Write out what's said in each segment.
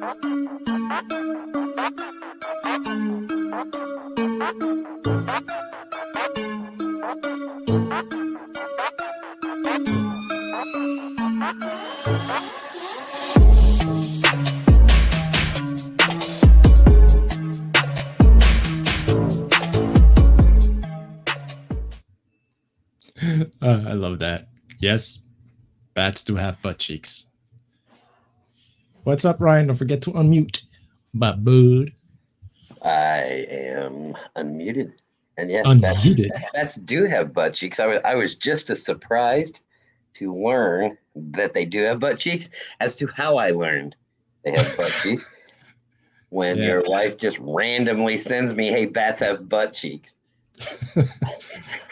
I love that. Yes, bats do have butt cheeks. What's up, Ryan? Don't forget to unmute. My bud. I am unmuted. And yes, Unmuted. bats do have butt cheeks. I was just as surprised to learn that they do have butt cheeks as to how I learned they have butt cheeks. When Yeah. your wife just randomly sends me, "Hey, bats have butt cheeks."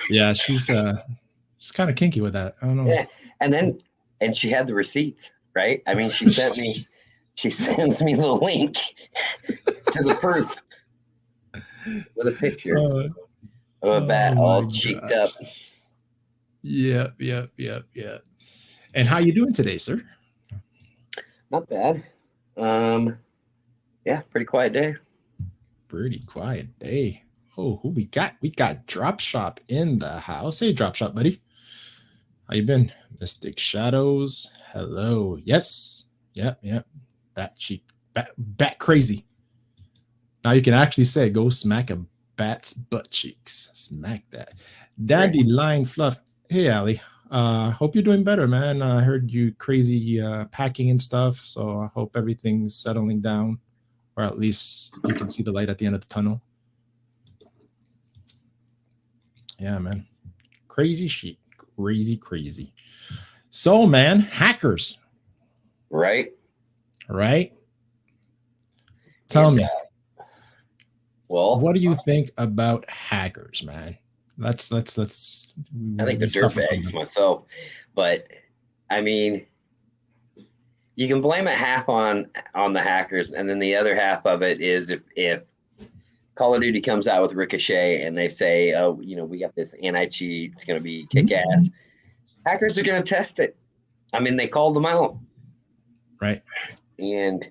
Yeah, she's kind of kinky with that. I don't know. Yeah, and she had the receipts, right? I mean, she sends me the link to the proof with a picture of a bat all cheeked up. Yep. And how you doing today, sir? Not bad. Yeah, pretty quiet day. Pretty quiet day. Oh, who we got? We got Drop Shop in the house. Hey, Drop Shop, buddy. How you been? Mystic Shadows. Hello. Yes. Yep. Bat cheek. Bat crazy. Now you can actually say, go smack a bat's butt cheeks. Smack that. Daddy Line Fluff. Hey, Ali. Hope you're doing better, man. I heard you crazy packing and stuff, so I hope everything's settling down, or at least you can see the light at the end of the tunnel. Yeah, man. Crazy shit. Crazy. So, man, hackers. Right? Tell me. Well, what do you think about hackers, man? Let's. I think they're dirtbags myself, but I mean, you can blame it half on the hackers, and then the other half of it is if Call of Duty comes out with Ricochet and they say, "Oh, we got this anti-cheat, it's going to be kick-ass." Hackers are going to test it. I mean, they called them out, right? And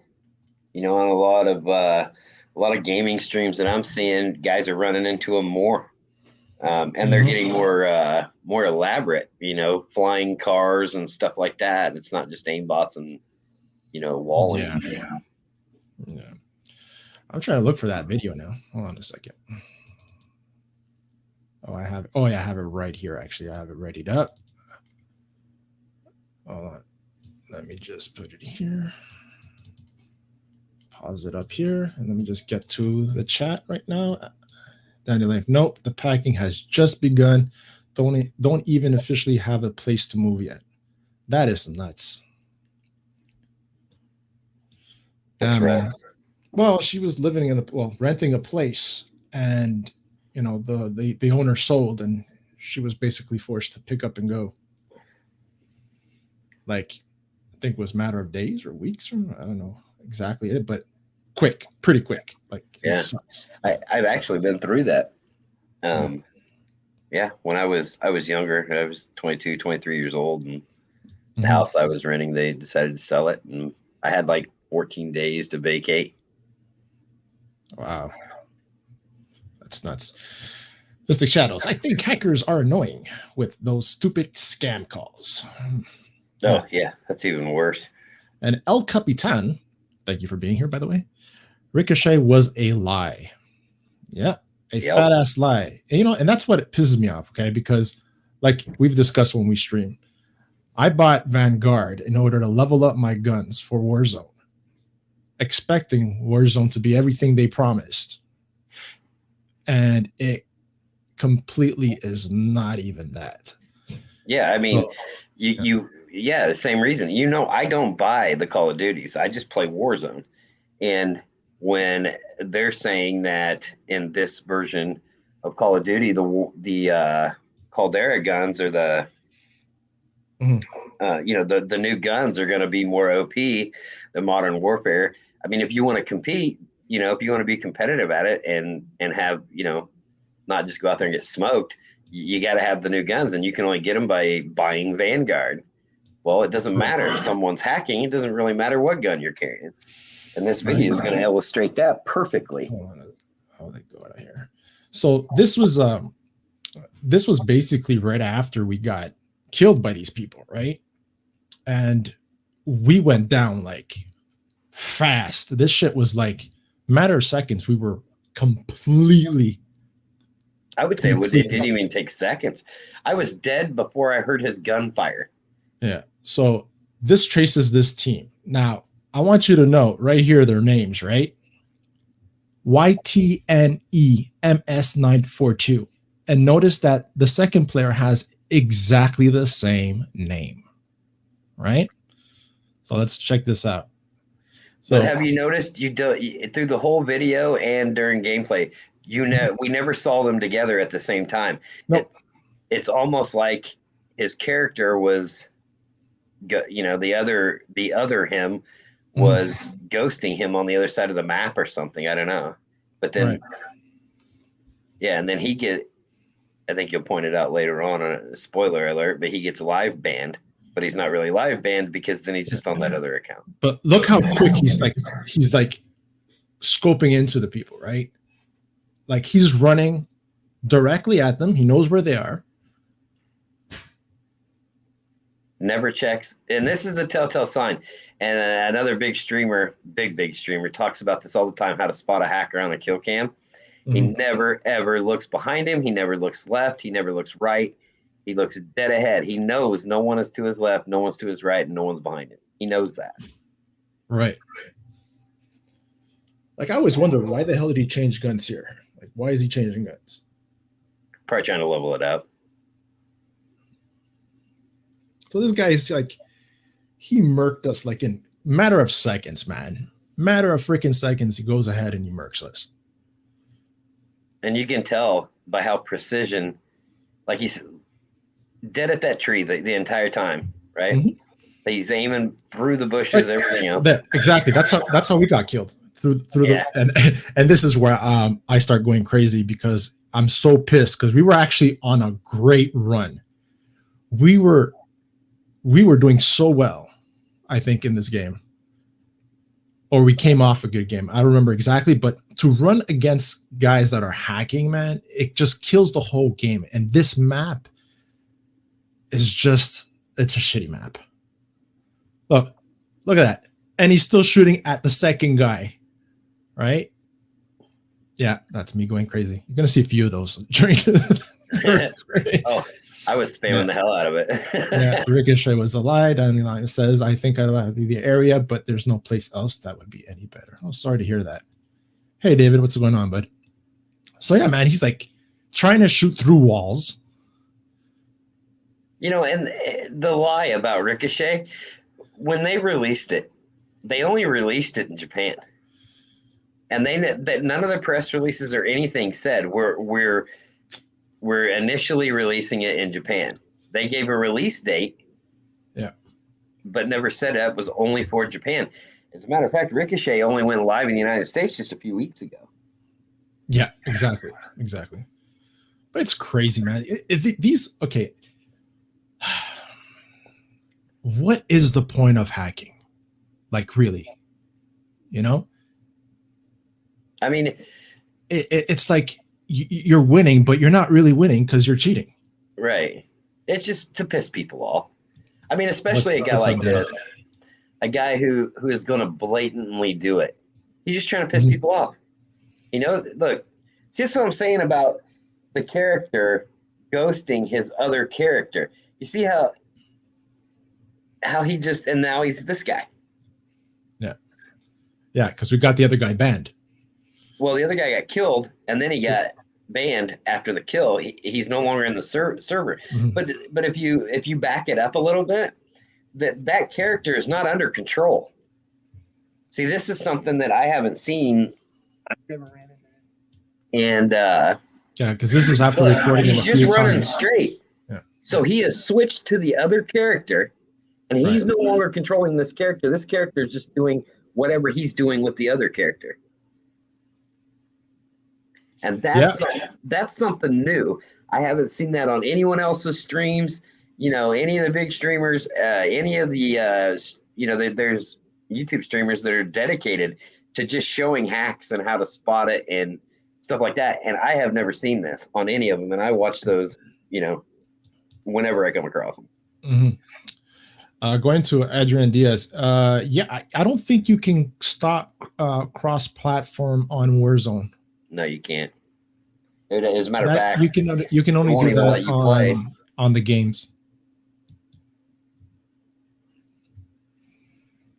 on a lot of gaming streams that I'm seeing, guys are running into them more. And they're getting more elaborate, flying cars and stuff like that. It's not just aimbots and, walling. Yeah. I'm trying to look for that video now. Hold on a second. I have it right here. Actually, I have it readied up. Hold on. Let me just put it here. Pause it up here. And let me just get to the chat right now. Daniel, like, nope, the packing has just begun. Don't even officially have a place to move yet. That is nuts. That's right. Well, she was living renting a place, and the owner sold, and she was basically forced to pick up and go. Like, I think it was a matter of days or weeks from, I don't know exactly it, but pretty quick. Like, yeah, it sucks. I've actually been through that. Yeah, when I was younger, I was 22, 23 years old, and the house I was renting, they decided to sell it, and I had like 14 days to vacate. Wow. That's nuts. Mystic Shadows. I think hackers are annoying with those stupid scam calls. Oh, yeah, that's even worse. And El Capitan, thank you for being here, by the way. Ricochet was a lie. Yeah, fat ass lie. And that's what it pisses me off, okay? Because, like we've discussed when we stream, I bought Vanguard in order to level up my guns for Warzone, expecting Warzone to be everything they promised. And it completely is not even that. Yeah, I mean, the same reason. I don't buy the Call of Duties. I just play Warzone. And when they're saying that in this version of Call of Duty, the Caldera guns are the the new guns are going to be more OP than Modern Warfare. I mean, if you want to compete, if you want to be competitive at it and have, not just go out there and get smoked, you got to have the new guns, and you can only get them by buying Vanguard. Well, it doesn't matter if someone's hacking. It doesn't really matter what gun you're carrying. And this video is going to illustrate that perfectly. Oh, they go out of here. So this was basically right after we got killed by these people, right? And we went down like fast. This shit was like matter of seconds. We were completely. I would say it didn't even take seconds. I was dead before I heard his gunfire. Yeah. So this traces this team. Now, I want you to know right here their names, right? YTNEMS942. And notice that the second player has exactly the same name, right? So let's check this out. So, but have you noticed through the whole video and during gameplay, we never saw them together at the same time. Nope. It's almost like his character was, the other him was ghosting him on the other side of the map or something. I don't know. But then, and then I think you'll point it out later on a spoiler alert, but he gets live banned. But he's not really live banned because then he's just on that other account. But look how quick he's like scoping into the people, right? Like he's running directly at them. He knows where they are. Never checks. And this is a telltale sign. And another big streamer talks about this all the time, how to spot a hacker on a kill cam. Mm-hmm. He never, ever looks behind him. He never looks left. He never looks right. He looks dead ahead. He knows no one is to his left, no one's to his right, and no one's behind him. He knows that. Right. Like, I always wonder, why the hell did he change guns here? Like, why is he changing guns? Probably trying to level it up. So this guy is like, he murked us like in matter of seconds, man. Matter of freaking seconds, he goes ahead and he murks us. And you can tell by how precision, like he's dead at that tree the entire time, right? Mm-hmm. He's aiming through the bushes, everything else. Exactly. That's how we got killed through and this is where I start going crazy because I'm so pissed because we were actually on a great run. We were doing so well, I think, in this game. Or we came off a good game. I don't remember exactly, but to run against guys that are hacking, man, it just kills the whole game. And this map is it's a shitty map. Look at that. And he's still shooting at the second guy, right? Yeah, that's me going crazy. You're going to see a few of those during Oh, I was spamming the hell out of it. Yeah, Ricochet was a lie. Danny Line says, I think I left the area, but there's no place else that would be any better. Oh, sorry to hear that. Hey, David, what's going on, bud? So, yeah, man, he's like trying to shoot through walls. And the lie about Ricochet, when they released it, they only released it in Japan. And none of the press releases or anything said we're initially releasing it in Japan. They gave a release date, but never said it was only for Japan. As a matter of fact, Ricochet only went live in the United States just a few weeks ago. Yeah, exactly. But it's crazy, man. Okay. What is the point of hacking? Like, really? I mean, it's like you're winning, but you're not really winning because you're cheating. Right. It's just to piss people off. I mean, especially a guy like this, a guy who is going to blatantly do it. He's just trying to piss people off. Look, see what I'm saying about the character ghosting his other character. You see how he just, and now he's this guy. Yeah, because we got the other guy banned. Well, the other guy got killed, and then he got banned after the kill. He's no longer in the server. Mm-hmm. But if you back it up a little bit, that character is not under control. See, this is something that I haven't seen. I've never ran into. And because this is after recording. He's just running straight. Yeah. So he has switched to the other character, and he's no longer controlling this character. This character is just doing whatever he's doing with the other character. And that's something new. I haven't seen that on anyone else's streams. Any of the big streamers, any of the, there's YouTube streamers that are dedicated to just showing hacks and how to spot it and stuff like that. And I have never seen this on any of them. And I watch those, whenever I come across them. Going to Adrian Diaz. I don't think you can stop cross-platform on Warzone. No, you can't. As a matter of fact, you can only do that on the games.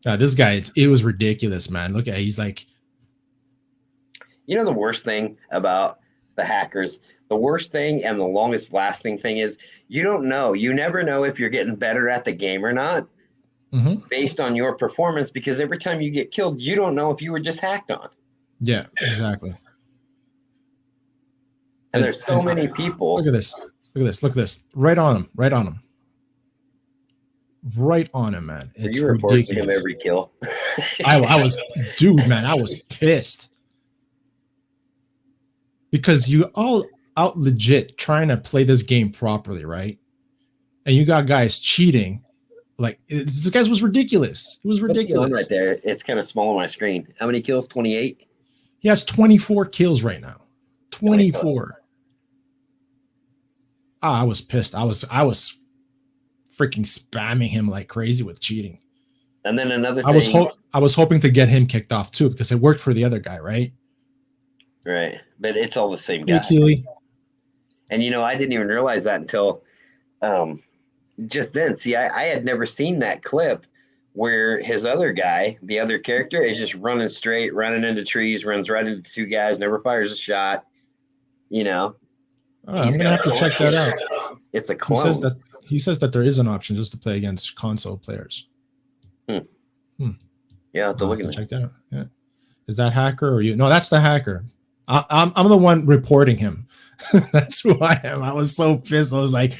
This guy, it was ridiculous, man. Look at, he's like, the worst thing about the hackers, the worst thing and the longest lasting thing is you don't know. You never know if you're getting better at the game or not based on your performance, because every time you get killed, you don't know if you were just hacked on. Yeah, exactly. And there's so many people. Look at this. Look at this. Right on him. Right on him, man. It's you reporting him every kill. I was, dude, man, I was pissed. Because you all out legit trying to play this game properly, right? And you got guys cheating. Like, this guy was ridiculous. It was ridiculous. Right there. It's kind of small on my screen. How many kills? 28? He has 24 kills right now. 24. I was pissed. I was freaking spamming him like crazy with cheating. And then another thing. I was hoping to get him kicked off too, because it worked for the other guy, right? Right. But it's all the same guy. And, I didn't even realize that until just then. See, I had never seen that clip where his other guy, the other character, is just running straight, running into trees, runs right into two guys, never fires a shot. I'm going to have to check that out. It's a clone. He says that there is an option just to play against console players. Yeah, I have to look at it. Check that out. Yeah. Is that hacker or you? No, that's the hacker. I'm the one reporting him. That's who I am. I was so pissed. I was like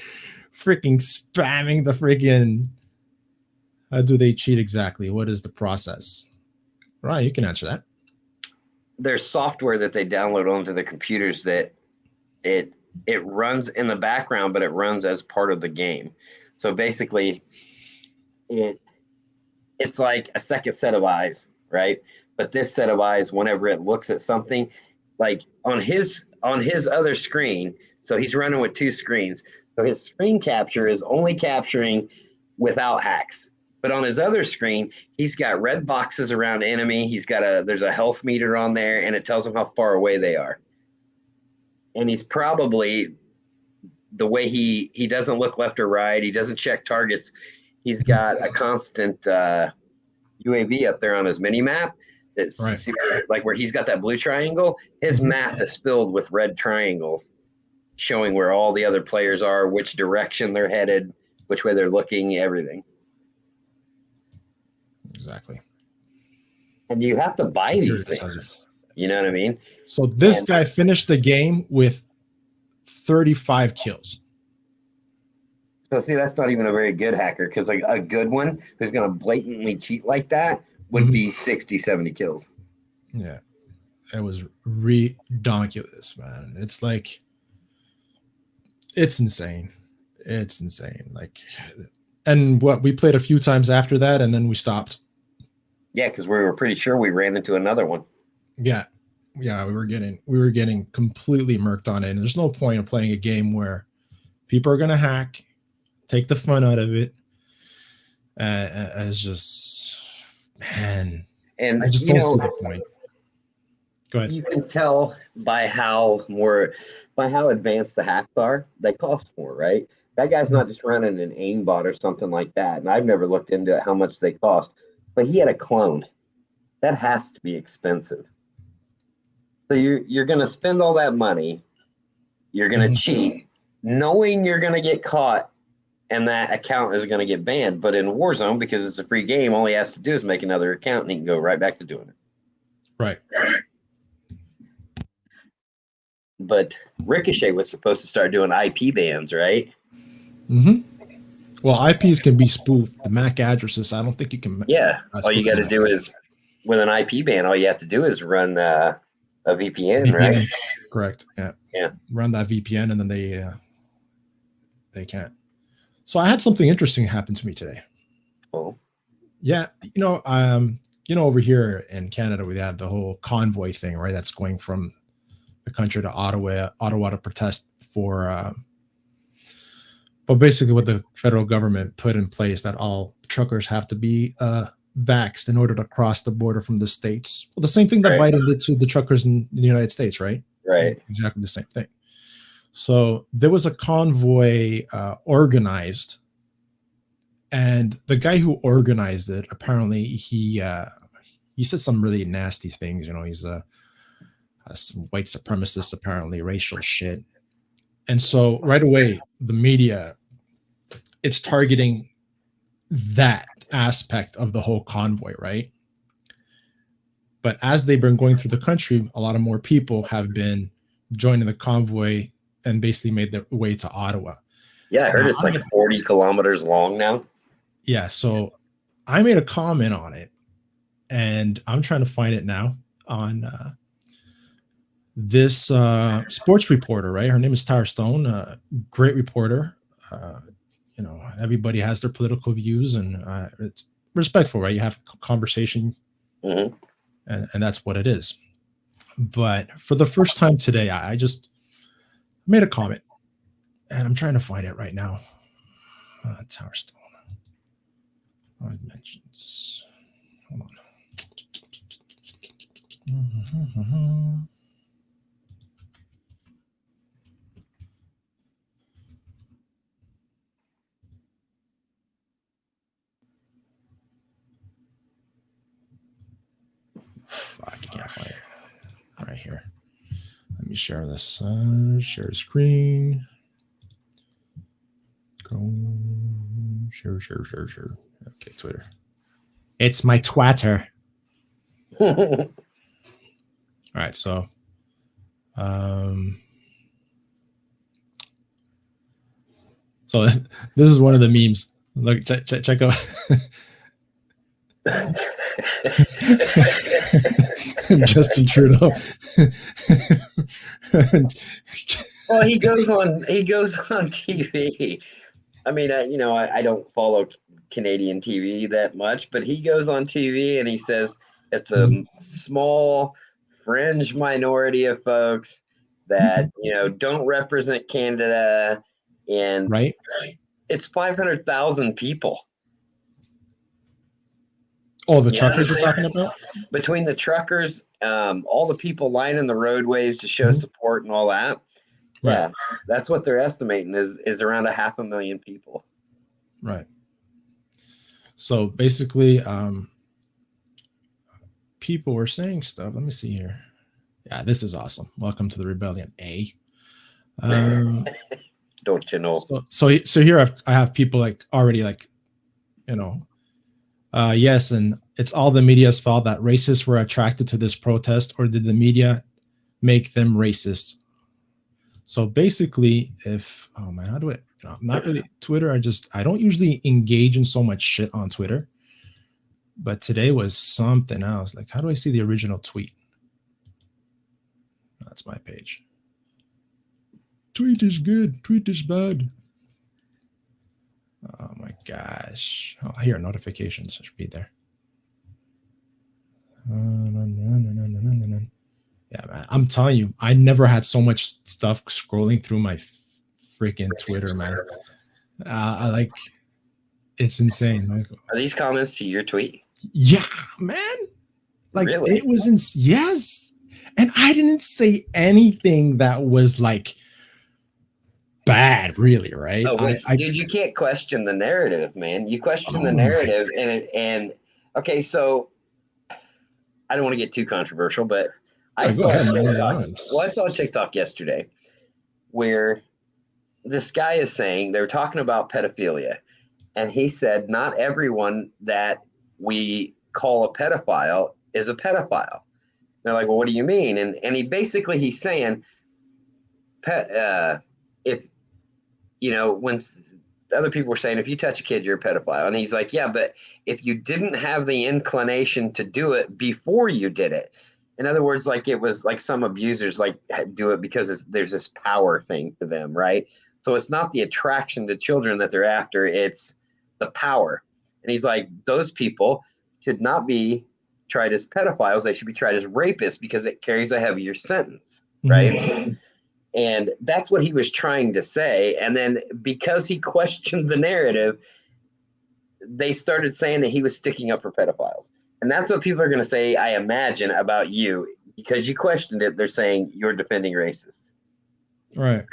freaking spamming the freaking. How do they cheat exactly? What is the process? Right, you can answer that. There's software that they download onto the computers that it runs in the background, but it runs as part of the game. So basically, it's like a second set of eyes, right? But this set of eyes, whenever it looks at something, like on his other screen, so he's running with two screens. So his screen capture is only capturing without hacks. But on his other screen, he's got red boxes around enemy. There's a health meter on there, and it tells him how far away they are. And he's probably, the way he doesn't look left or right, he doesn't check targets. He's got a constant UAV up there on his mini map. That's right. Like where he's got that blue triangle, his map is filled with red triangles showing where all the other players are, which direction they're headed, which way they're looking, everything. Exactly. And you have to buy these things. You know what I mean? So this guy finished the game with 35 kills. So see, that's not even a very good hacker, because like a good one who's going to blatantly cheat like that would be 60, 70 kills. Yeah. It was redonkulous, man. It's like, it's insane. It's insane. Like, and we played a few times after that, and then we stopped. Yeah, because we were pretty sure we ran into another one. Yeah. We were getting completely murked on it. And there's no point of playing a game where people are going to hack, take the fun out of it. It's just, man. And I just don't see the point. Go ahead. You can tell by how advanced the hacks are. They cost more, right? That guy's not just running an aimbot or something like that. And I've never looked into how much they cost. But he had a clone. That has to be expensive. So you're going to spend all that money. You're going to cheat, knowing you're going to get caught and that account is going to get banned. But in Warzone, because it's a free game, all he has to do is make another account and he can go right back to doing it. Right. But Ricochet was supposed to start doing IP bans, right? Well, IPs can be spoofed. The MAC addresses, I don't think you can. Yeah. All you got to do is, with an IP ban, all you have to do is run a VPN, right? Correct. Yeah. Yeah. Run that VPN, and then they can't. So I had something interesting happen to me today. Oh. Yeah, over here in Canada, we have the whole convoy thing, right? That's going from the country to Ottawa to protest for, but basically what the federal government put in place that all truckers have to be vaxxed in order to cross the border from the States. Well, the same thing that Right. Biden did to the truckers in the United States, right? Right. Exactly the same thing. So there was a convoy organized, and the guy who organized it, apparently he said some really nasty things. He's a white supremacist, apparently racial shit. And so right away, the media, it's targeting that aspect of the whole convoy, right? But as they've been going through the country, a lot of more people have been joining the convoy and basically made their way to Ottawa. Yeah, I heard Now, it's like 40 kilometers long now. yeah, so I made a comment on it, and I'm trying to find it now on this sports reporter, right? Her name is Tara Stone, great reporter. Uh, everybody has their political views, and it's respectful, right? You have a conversation, Mm-hmm. and that's what it is. But for the first time today, I just made a comment, and I'm trying to find it right now. Tower Stone. Mentions. Hold on. Fuck, I can't find it. Right here. Let me share this. Share screen. Go. Share. Okay, Twitter. It's my twatter. All right, so so this is one of the memes. Look, check out Justin Trudeau. Well, he goes on TV. I mean, I don't follow Canadian TV that much, but he goes on TV and he says it's a small fringe minority of folks that don't represent Canada, and right? it's 500,000 people. Oh, the truckers you're talking about? Between the truckers, all the people lining the roadways to show support and all that. Right. Yeah, that's what they're estimating is around 500,000 people. Right. So basically, people were saying stuff. Let me see here. Yeah, this is awesome. Welcome to the rebellion, A. Don't you know? So here I have people like already like, yes, and it's all the media's fault that racists were attracted to this protest, or did the media make them racist? So basically, oh man, how do I'm not really Twitter. I don't usually engage in so much shit on Twitter, but today was something else. Like, how do I see the original tweet? That's my page. Tweet is good. Tweet is bad. Oh my gosh. Oh, here, notifications. I should be there. Yeah, man. I'm telling you, I never had so much stuff scrolling through my freaking Twitter, man. I like, it's insane. Are these comments to your tweet? Yeah, man. Like, really? It was yes. And I didn't say anything that was like bad, really, right? Oh, dude, you can't question the narrative, man. You question the narrative, and okay, so I don't want to get too controversial, but I saw a TikTok yesterday where this guy is saying they were talking about pedophilia, and he said not everyone that we call a pedophile is a pedophile. They're like, well, what do you mean? And he's saying, if when other people were saying, if you touch a kid, you're a pedophile. And he's like, yeah, but if you didn't have the inclination to do it before you did it, in other words, like it was like some abusers like do it because there's this power thing to them, right? So it's not the attraction to children that they're after, it's the power. And he's like, those people should not be tried as pedophiles. They should be tried as rapists because it carries a heavier sentence, right? Mm-hmm. And that's what he was trying to say. And then because he questioned the narrative, they started saying that he was sticking up for pedophiles. And that's what people are going to say, I imagine, about you. Because you questioned it, they're saying you're defending racists. Right.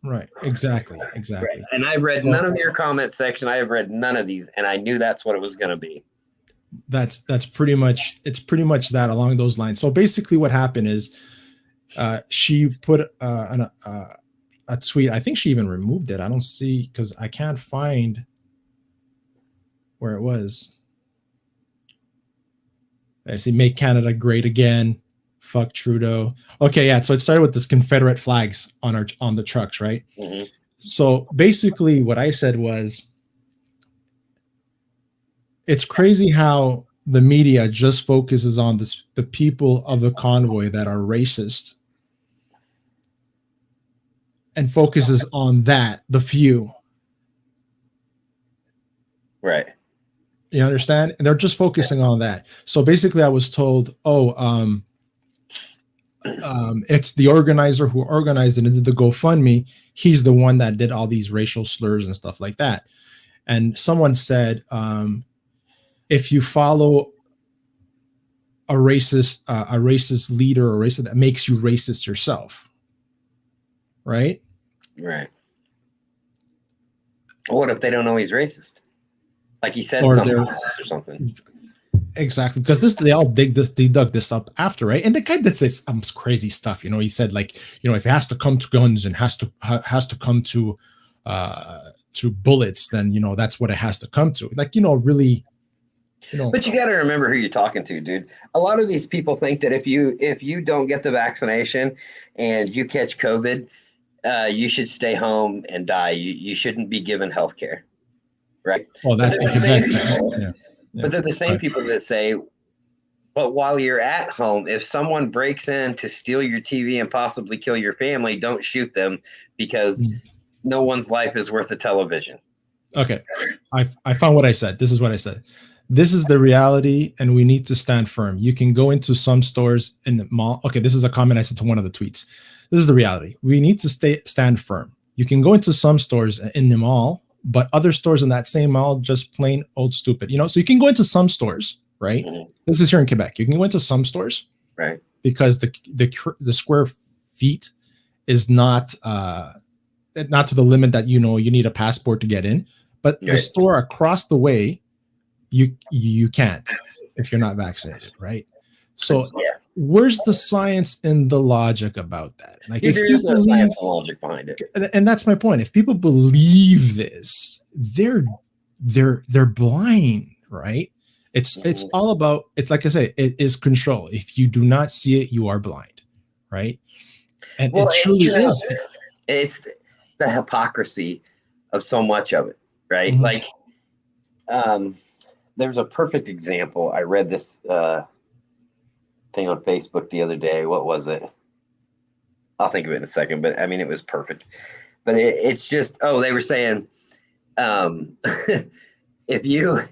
Right. Exactly. Right. And I read none of your comment section. I have read none of these, and I knew that's what it was going to be. That's pretty much, it's pretty much that along those lines. So basically what happened is she put a tweet. I think she even removed it. I don't see, because I can't find where it was. I see Make Canada Great Again. Fuck Trudeau. Okay, yeah. So it started with this Confederate flags on the trucks, right? Mm-hmm. So basically what I said was, it's crazy how the media just focuses on the people of the convoy that are racist and focuses on that, the few. Right. You understand? And they're just focusing on that. So basically I was told, it's the organizer who organized it and did the GoFundMe. He's the one that did all these racial slurs and stuff like that. And someone said, if you follow a racist leader or racist, that makes you racist yourself. Right? Right. What if they don't know he's racist? Like he said something or something. Exactly, because they dug this up after, right? And the guy that says some crazy stuff, he said, like, if it has to come to guns and has to come to bullets, then that's what it has to come to. Like, really, But you got to remember who you're talking to, dude. A lot of these people think that if you don't get the vaccination and you catch COVID, you should stay home and die. You shouldn't be given health care, right? Well, that's the same people. Yeah. But they're the same people that say, but while you're at home, if someone breaks in to steal your TV and possibly kill your family, don't shoot them because no one's life is worth a television. Okay. I found what I said. This is what I said. This is the reality, and we need to stand firm. You can go into some stores in the mall. Okay, this is a comment I said to one of the tweets. This is the reality. We need to stand firm. You can go into some stores in the mall, but other stores in that same mall just plain old stupid. So you can go into some stores, right? Mm-hmm. This is here in Quebec. You can go into some stores, right? Because the square feet is not to the limit that you need a passport to get in. But right. The store across the way, you can't if you're not vaccinated, right? So where's the science and the logic about that? Like, if there is no science and logic behind it, and that's my point. If people believe this, they're blind, right? It's all about, it's like I say, it is control. If you do not see it, you are blind, right? And it truly is. It's the hypocrisy of so much of it, right? Mm-hmm. Like, there's a perfect example. I read this thing on Facebook the other day. What was it? I'll think of it in a second, but I mean, it was perfect. But it's just, they were saying, if you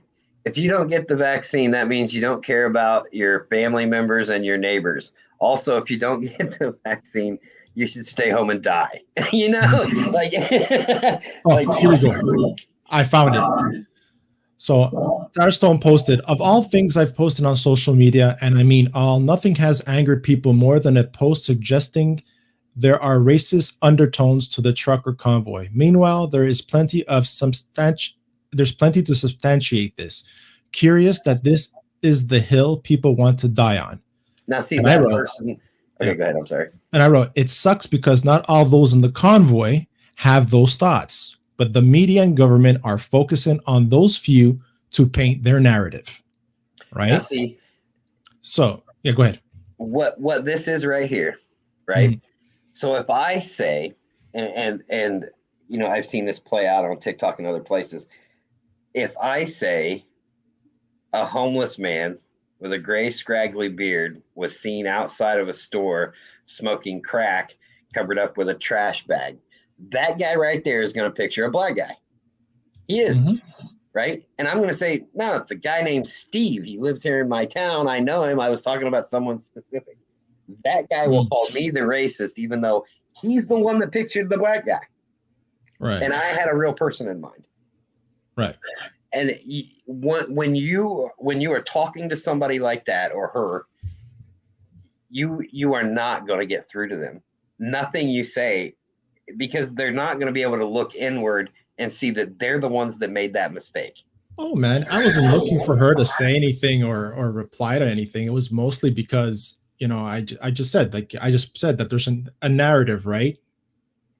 don't get the vaccine, that means you don't care about your family members and your neighbors. Also, if you don't get the vaccine, you should stay home and die. Like, here we go. I found it. So Darstone posted, of all things I've posted on social media, and I mean nothing has angered people more than a post suggesting there are racist undertones to the trucker convoy. Meanwhile, there's plenty to substantiate this. Curious that this is the hill people want to die on. Now, see, that person. Okay, go ahead. I'm sorry. And I wrote, it sucks because not all those in the convoy have those thoughts, but the media and government are focusing on those few to paint their narrative. Right? Now, see. So, yeah, go ahead. What this is right here, right? Mm-hmm. So if I say, and I've seen this play out on TikTok and other places. If I say a homeless man with a gray, scraggly beard was seen outside of a store smoking crack covered up with a trash bag, that guy right there is going to picture a black guy. He is. Mm-hmm. right? And I'm going to say, no, it's a guy named Steve. He lives here in my town. I know him. I was talking about someone specific. That guy will call me the racist, even though he's the one that pictured the black guy. Right. And I had a real person in mind. Right. And when you are talking to somebody like that or her, you are not going to get through to them. Nothing you say, because they're not going to be able to look inward and see that they're the ones that made that mistake. Oh man, I wasn't looking for her to say anything or reply to anything. It was mostly because, you know, I just said, like, I just said that there's a narrative, right?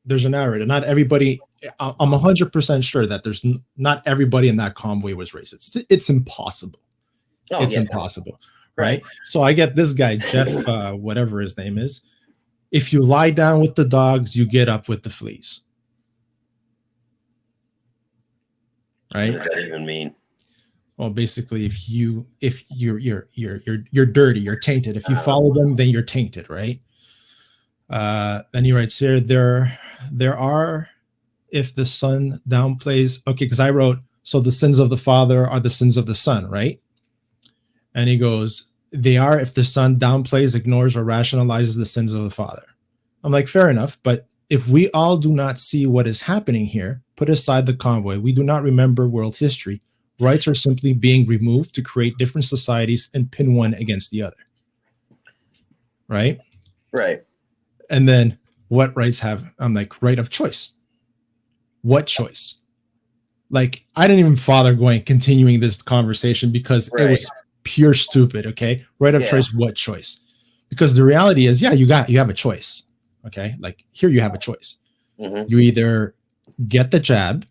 There's a narrative. Not everybody, I'm 100% sure that there's not everybody in that convoy was racist. It's impossible. Oh, it's impossible. Right. So I get this guy, Jeff, whatever his name is. If you lie down with the dogs, you get up with the fleas. Right. What does that even mean? Well, basically, if you're dirty, you're tainted. If you follow them, then you're tainted, right? Then he writes here, there are, if the son downplays, okay, because I wrote, so the sins of the father are the sins of the son, right? And he goes, they are if the son downplays, ignores, or rationalizes the sins of the father. I'm like, fair enough, but if we all do not see what is happening here, put aside the convoy, we do not remember world history, rights are simply being removed to create different societies and pin one against the other. Right? Right. And then what rights have? I'm like, right of choice. What choice? Like, I didn't even bother continuing this conversation because it was pure stupid. Okay. Right of choice. What choice? Because the reality is, yeah, you have a choice. Okay. Like, here you have a choice. Mm-hmm. You either get the jab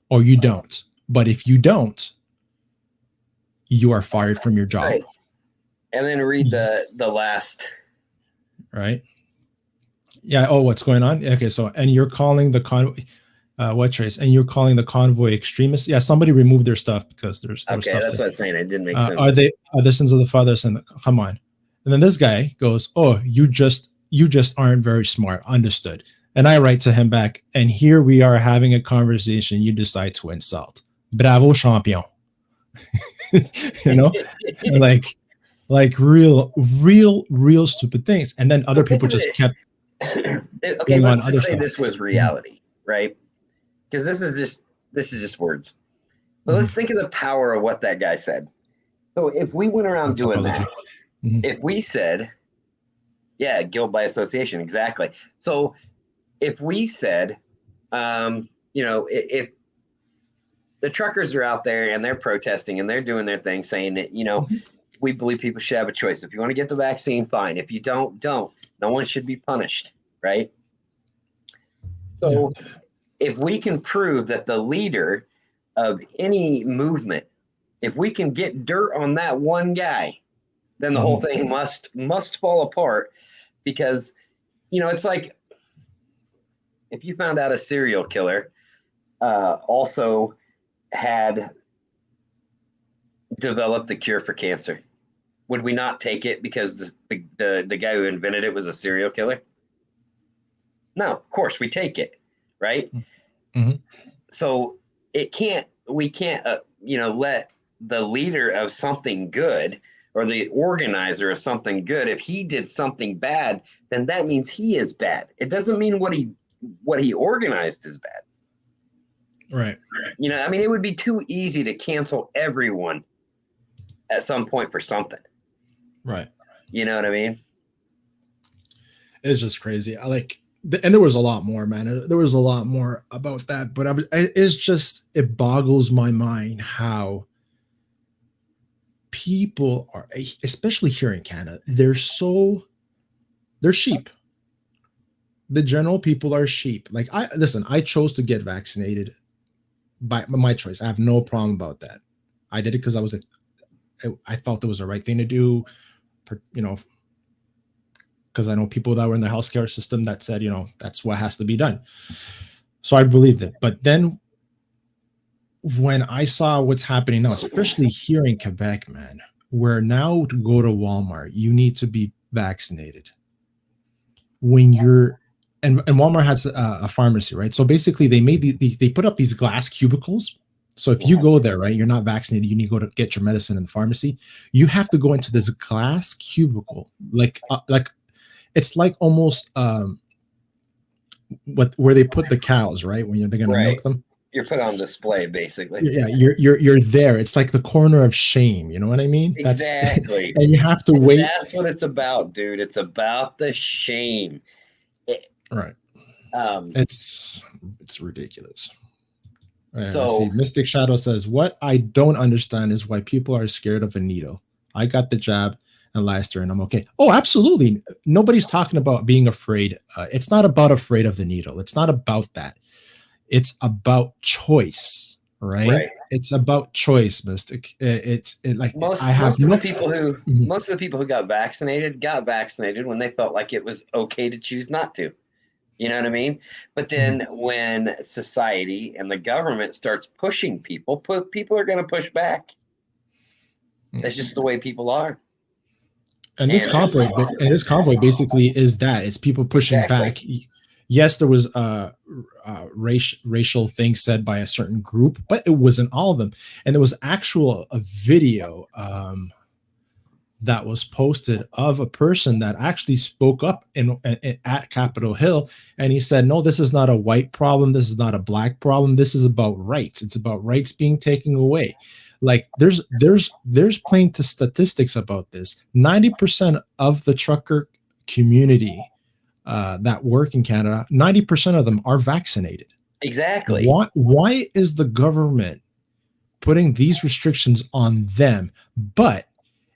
or you don't. But if you don't, you are fired from your job. Right. And then read the last. Right. Yeah. Oh, what's going on? Okay. So, and you're calling the convoy, what Trace? And you're calling the convoy extremists? Yeah. Somebody removed their stuff because there's okay. Stuff that's what I'm saying. It didn't make sense. Are the sins of the father? Come on. And then this guy goes, "Oh, you just aren't very smart." Understood. And I write to him back, and here we are having a conversation. You decide to insult. Bravo, champion. You know, like real stupid things. And then other people just kept. Okay, let's just say this was reality, right? Because this is just words. But let's think of the power of what that guy said. So if we went around doing that, if we said, yeah, guilt by association, exactly. So if we said, if the truckers are out there and they're protesting and they're doing their thing, saying that, we believe people should have a choice. If you want to get the vaccine, fine. If you don't. No one should be punished, right? So if we can prove that the leader of any movement, if we can get dirt on that one guy, then the whole thing must fall apart. Because, it's like if you found out a serial killer also had developed the cure for cancer, would we not take it because the guy who invented it was a serial killer? No, of course we take it, right? Mm-hmm. So we can't let the leader of something good or the organizer of something good, if he did something bad, then that means he is bad. It doesn't mean what he organized is bad. Right. It would be too easy to cancel everyone at some point for something. Right. You know what I mean? It's just crazy. And there was a lot more, man. There was a lot more about that, but it boggles my mind how people are, especially here in Canada, they're sheep. The general people are sheep. Like, I chose to get vaccinated by my choice. I have no problem about that. I did it because I felt it was the right thing to do, because I know people that were in the healthcare system that said, that's what has to be done. So I believed it. But then when I saw what's happening now, especially here in Quebec, man, where now to go to Walmart, you need to be vaccinated. When and Walmart has a pharmacy, right? So basically they made they put up these glass cubicles So if you go there, right, you're not vaccinated, you need to go to get your medicine in the pharmacy. You have to go into this glass cubicle, like it's like almost where they put the cows, right, when they're gonna Right. milk them. You're put on display, basically. Yeah, you're there. It's like the corner of shame. You know what I mean? That's Exactly. and you have to And wait. that's what it's about, dude. It's about the shame. Right. Um, It's ridiculous. And I see so Mystic Shadow says, what I don't understand is why people are scared of a needle. I got the jab and last year and I'm okay. Oh, absolutely. Nobody's talking about being afraid. It's not about afraid of the needle. It's not about that. It's about choice, right? It's about choice, Mystic. Like most I have most of no. the people who Mhm. most of the people who got vaccinated when they felt like it was okay to choose not to. You know what I mean? But then when society and the government starts pushing people, people are going to push back. That's just the way people are. And this convoy basically is that it's people pushing Exactly. back. Yes, there was racial things said by a certain group, but it wasn't all of them. And there was actual a video that was posted of a person that actually spoke up at Capitol Hill, and he said, "No, this is not a white problem. This is not a black problem. This is about rights. It's about rights being taken away." Like there's plain to statistics about this. 90% of the trucker community that work in Canada, 90% of them are vaccinated. Exactly. Why is the government putting these restrictions on them, but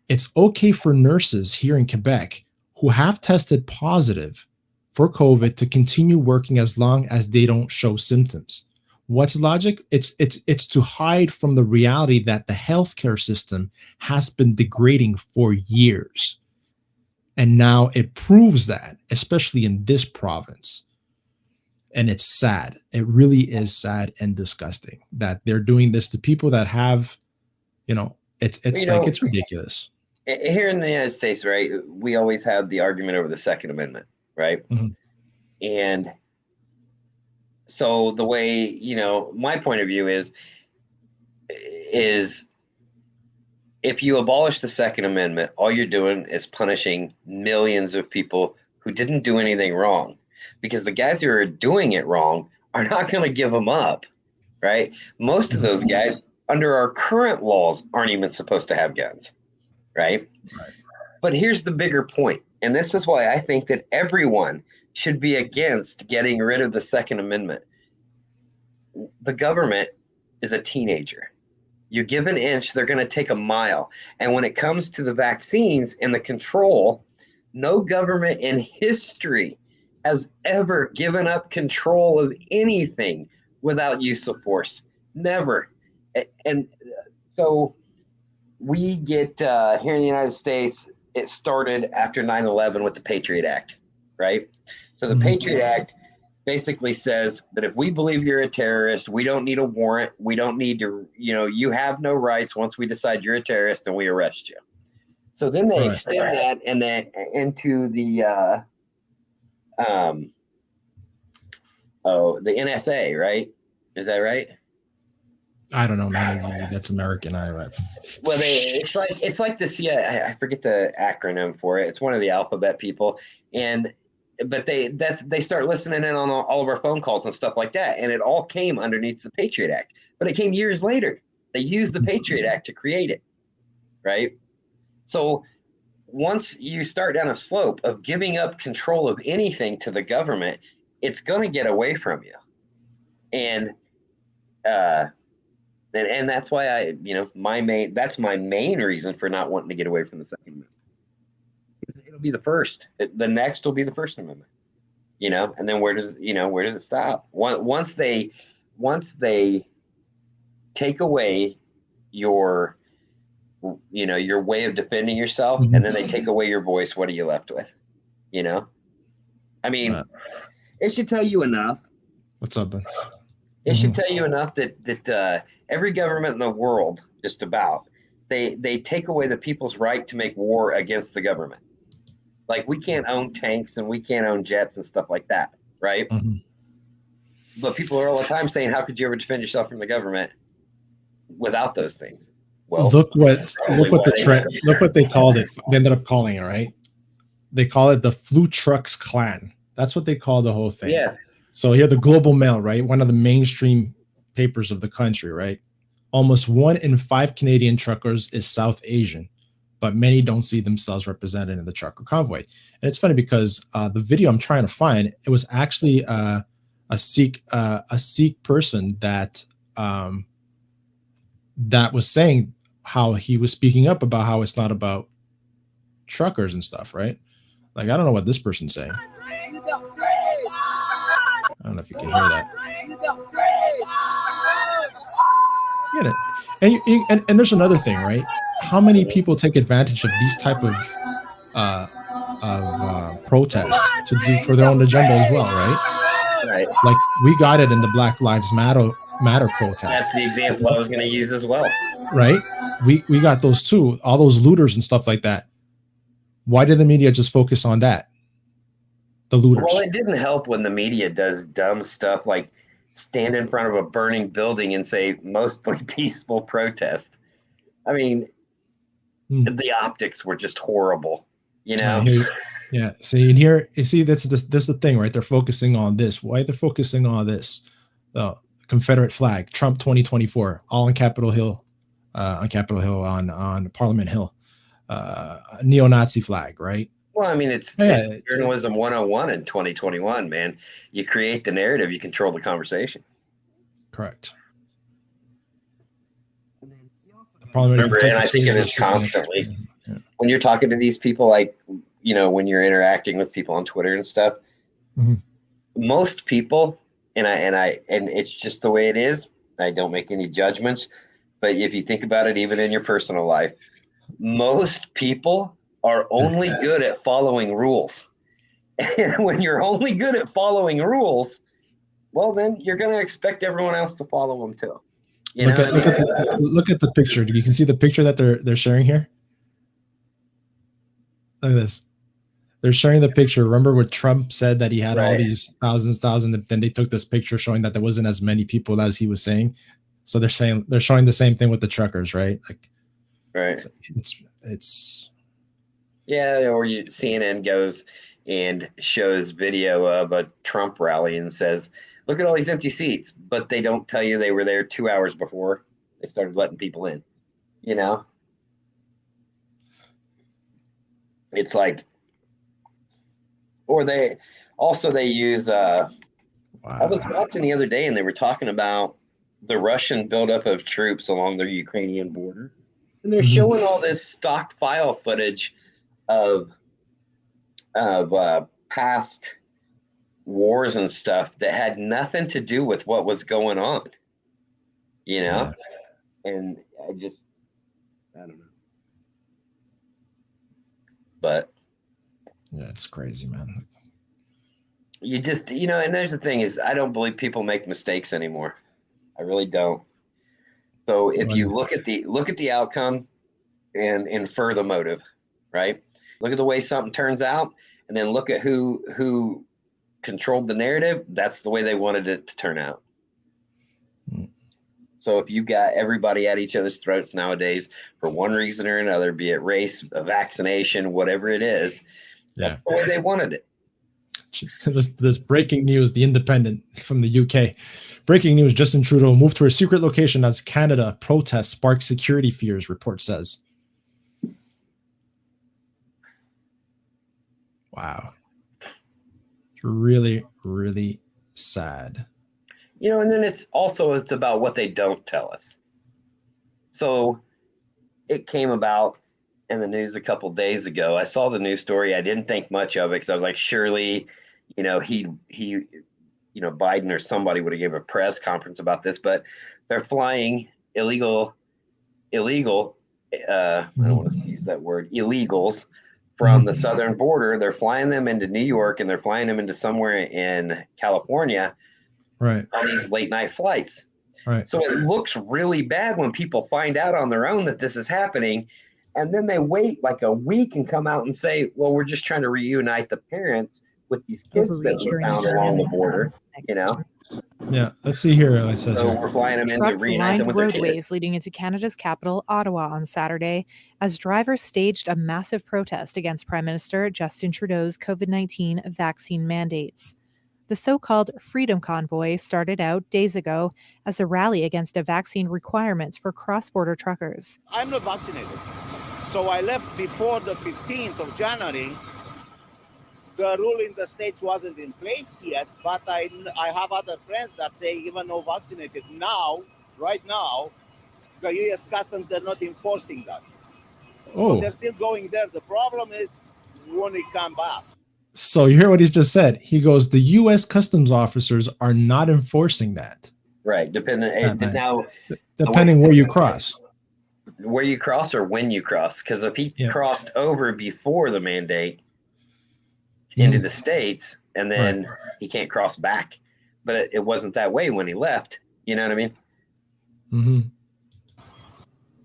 it's okay for nurses here in Quebec who have tested positive for COVID to continue working as long as they don't show symptoms? What's logic? It's to hide from the reality that the healthcare system has been degrading for years. And now it proves that, especially in this province. And it's sad. It really is sad and disgusting that they're doing this to people that have, it's like it's ridiculous. Here in the United States, right, we always have the argument over the Second Amendment, right? Mm-hmm. And so the way, my point of view is if you abolish the Second Amendment, all you're doing is punishing millions of people who didn't do anything wrong, because the guys who are doing it wrong are not going to give them up, right? Most of those guys under our current laws aren't even supposed to have guns, right? But here's the bigger point, and this is why I think that everyone should be against getting rid of the Second Amendment. The government is a teenager. You give an inch, they're going to take a mile. And when it comes to the vaccines and the control, no government in history has ever given up control of anything without use of force. Never. And so we get here in the United States, it started after 9/11 with the Patriot Act, right? So the Patriot Act basically says that if we believe you're a terrorist, we don't need a warrant. We don't need to, you have no rights once we decide you're a terrorist and we arrest you. So then they extend that and then into the the NSA, right? Is that right? I don't know, man. That's American. Well, it's like the CIA. I forget the acronym for it. It's one of the alphabet people, but they start listening in on all of our phone calls and stuff like that, and it all came underneath the Patriot Act. But it came years later. They used the Patriot Act to create it, right? So once you start down a slope of giving up control of anything to the government, it's going to get away from you, and that's why that's my main reason for not wanting to get away from the Second Amendment. It'll be the first. The next will be the First Amendment. And then where does it stop? Once they take away your your way of defending yourself, and then they take away your voice, what are you left with? I mean, it should tell you enough. What's up, Ben? It should tell you enough that every government in the world, just about, they take away the people's right to make war against the government. Like, we can't own tanks and we can't own jets and stuff like that, right? But people are all the time saying, how could you ever defend yourself from the government? without those things. Well, look what they called it. They ended up calling it, right? They call it the Flu Trucks Clan. That's what they call the whole thing. Yeah. So here, the Global Mail, right? One of the mainstream papers of the country, right? Almost 1 in 5 Canadian truckers is South Asian, but many don't see themselves represented in the trucker convoy. And it's funny because the video I'm trying to find, it was actually a Sikh person that that was saying how he was speaking up about how it's not about truckers and stuff, right? Like, I don't know what this person's saying. I don't know if you can hear that. Get it? And there's another thing, right? How many people take advantage of these type of protests to do for their own agenda as well, right? Right. Like, we got it in the Black Lives Matter protest. That's the example I was going to use as well. Right? We got those too, all those looters and stuff like that. Why did the media just focus on that? The looters. Well, it didn't help when the media does dumb stuff like stand in front of a burning building and say mostly peaceful protest. I mean, the optics were just horrible, you know? Yeah. See, and here, you see, this is the thing, right? They're focusing on this. Why they're focusing on this? The Confederate flag, Trump 2024, all on Capitol Hill, on Parliament Hill, neo-Nazi flag, right? Well, I mean, it's journalism 101 in 2021, man. You create the narrative, you control the conversation. Correct. Remember, and I think it is constantly when you're talking to these people, like, you know, when you're interacting with people on Twitter and stuff, most people, and it's just the way it is. I don't make any judgments, but if you think about it, even in your personal life, most people are only good at following rules. And when you're only good at following rules, well, then you're going to expect everyone else to follow them too. Look at the picture. You can see the picture that they're sharing here. Look at this. They're sharing the picture. Remember what Trump said, that he had all these thousands. Then they took this picture showing that there wasn't as many people as he was saying. So they're showing the same thing with the truckers, right? Like, right. It's yeah. Or CNN goes and shows video of a Trump rally and says, look at all these empty seats, but they don't tell you they were there 2 hours before they started letting people in, you know? It's like, or they use, wow. I was watching the other day and they were talking about the Russian buildup of troops along the Ukrainian border. And they're showing all this stockpile footage of past wars and stuff that had nothing to do with what was going on, you know? Yeah. And I don't know. But yeah, it's crazy, man. You just, you know, and there's the thing is, I don't believe people make mistakes anymore. I really don't. So if you look at the outcome and infer the motive, right? Look at the way something turns out, and then look at who controlled the narrative. That's the way they wanted it to turn out. So if you got everybody at each other's throats nowadays for one reason or another, be it race, a vaccination, whatever it is, that's the way they wanted it. This breaking news, The Independent from the UK. Breaking news, Justin Trudeau moved to a secret location as Canada protests spark security fears, report says. Wow. Really, really sad. You know, and then it's about what they don't tell us. So it came about in the news a couple days ago. I saw the news story. I didn't think much of it because I was like, surely, you know, Biden or somebody would have given a press conference about this, but they're flying illegal, I don't want to use that word, illegals from the southern border. They're flying them into New York and they're flying them into somewhere in California, right, on these late night flights. Right. So it looks really bad when people find out on their own that this is happening. And then they wait like a week and come out and say, well, we're just trying to reunite the parents with these kids that were found along the border, you know? Yeah, let's see here. It says So here. we're flying them in to Trucks reunite them lined with their kids. roadways leading into Canada's capital, Ottawa, on Saturday as drivers staged a massive protest against Prime Minister Justin Trudeau's COVID-19 vaccine mandates. The so-called Freedom Convoy started out days ago as a rally against a vaccine requirement for cross-border truckers. I'm not vaccinated, so I left before the 15th of January. The rule in the States wasn't in place yet, but I have other friends that say even though vaccinated now, right now, the U.S. Customs, they're not enforcing that. So they're still going there. The problem is when they come back. So you hear what he's just said. He goes, the U.S. Customs officers are not enforcing that. Right. Depending where you cross. Where you cross or when you cross. Because if he crossed over before the mandate into the States, and then he can't cross back. But it wasn't that way when he left. You know what I mean? Mm-hmm.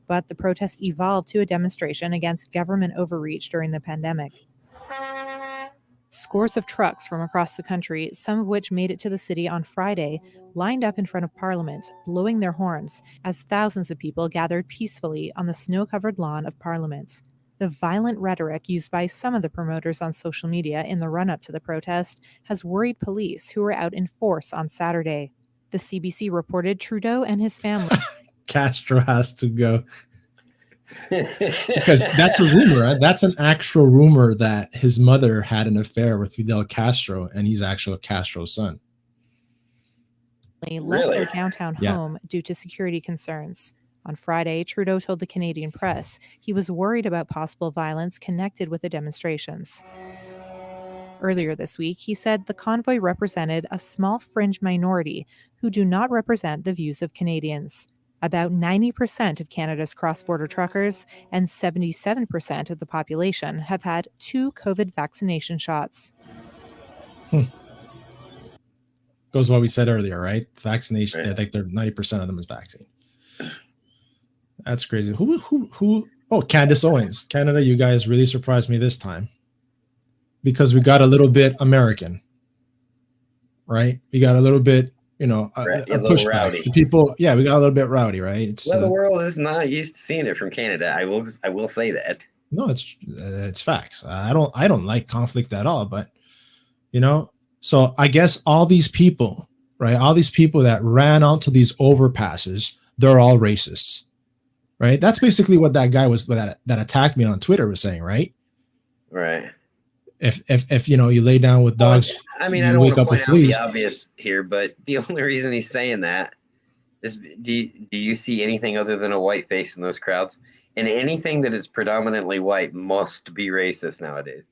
But the protest evolved to a demonstration against government overreach during the pandemic. Scores of trucks from across the country, some of which made it to the city on Friday, lined up in front of Parliament, blowing their horns as thousands of people gathered peacefully on the snow-covered lawn of Parliament. The violent rhetoric used by some of the promoters on social media in the run-up to the protest has worried police who were out in force on Saturday. The CBC reported Trudeau and his family. Castro has to go. Because that's a rumor. Right? That's an actual rumor that his mother had an affair with Fidel Castro, and he's actually Castro's son. They left their downtown home due to security concerns. On Friday, Trudeau told the Canadian press he was worried about possible violence connected with the demonstrations. Earlier this week, he said the convoy represented a small fringe minority who do not represent the views of Canadians. About 90% of Canada's cross-border truckers and 77% of the population have had 2 COVID vaccination shots. Goes what we said earlier, right? Vaccination, I think they're 90% of them is vaccine. That's crazy. Who? Oh, Candace Owens. Canada, you guys really surprised me this time. Because we got a little bit American, right? We got a little bit, a pushback. Rowdy. The people, we got a little bit rowdy, right? The world is not used to seeing it from Canada. I will say that. No, it's facts. I don't like conflict at all, but so I guess all these people, right? All these people that ran onto these overpasses, they're all racists. Right? That's basically what that guy was that attacked me on Twitter was saying, right? Right. If you lay down with dogs, I mean, I don't want to point out the obvious here, but the only reason he's saying that is, do you see anything other than a white face in those crowds? And anything that is predominantly white must be racist nowadays.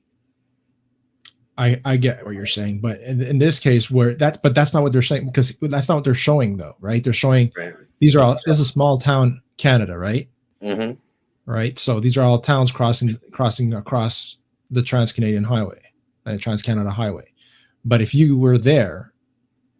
I get what you're saying, but in this case, but that's not what they're saying, because that's not what they're showing, though, right? They're showing this is a small town Canada, right? Mm-hmm. Right. So these are all towns crossing across the Trans-Canadian Highway, Trans-Canada Highway. But if you were there,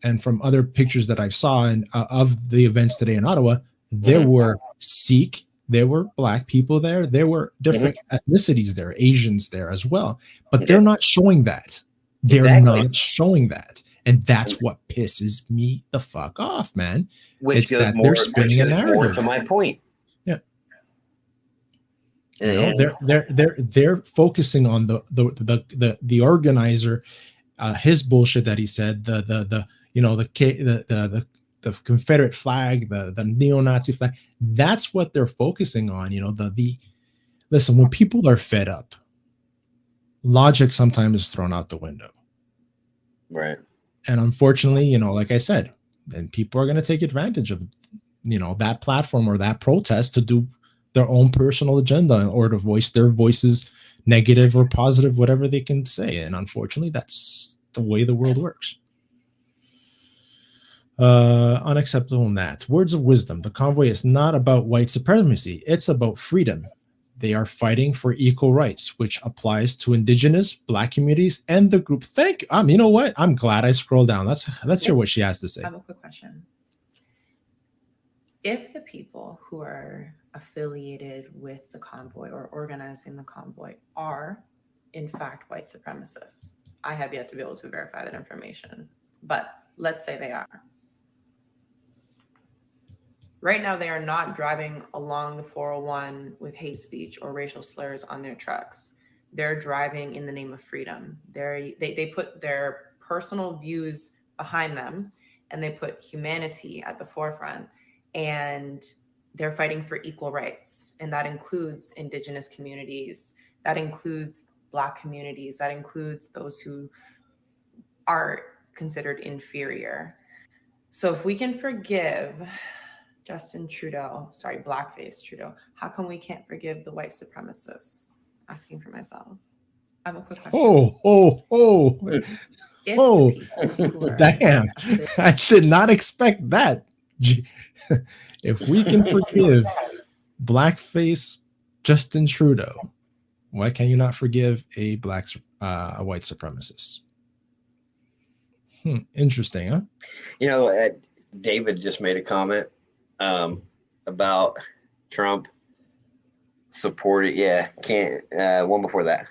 and from other pictures that I saw and of the events today in Ottawa, there were Sikh, there were Black people there, there were different ethnicities there, Asians there as well. But they're not showing that. They're not showing that. And that's what pisses me the fuck off, man. Which goes more, they're spinning a narrative. To my point. Yeah. They're focusing on the organizer, his bullshit that he said, the Confederate flag, the neo-Nazi flag. That's what they're focusing on. Listen, when people are fed up, logic sometimes is thrown out the window. Right. And unfortunately, like I said, then people are going to take advantage of, that platform or that protest to do their own personal agenda or to voice their voices, negative or positive, whatever they can say. And unfortunately, that's the way the world works. Unacceptable in that. Words of wisdom. The convoy is not about white supremacy. It's about freedom. They are fighting for equal rights, which applies to Indigenous, Black communities, and the group. Thank you. You know what? I'm glad I scrolled down. Let's hear what she has to say. I have a quick question. If the people who are affiliated with the convoy or organizing the convoy are, in fact, white supremacists, I have yet to be able to verify that information, but let's say they are. Right now, they are not driving along the 401 with hate speech or racial slurs on their trucks. They're driving in the name of freedom. They put their personal views behind them, and they put humanity at the forefront. And they're fighting for equal rights. And that includes Indigenous communities. That includes Black communities. That includes those who are considered inferior. So if we can forgive Justin Trudeau, blackface Trudeau, how come we can't forgive the white supremacists? Asking for myself. I have a quick question. Damn. I did not expect that. If we can forgive blackface Justin Trudeau, why can you not forgive a white supremacist? Interesting, huh? You know, David just made a comment about Trump supported. Yeah, one before that.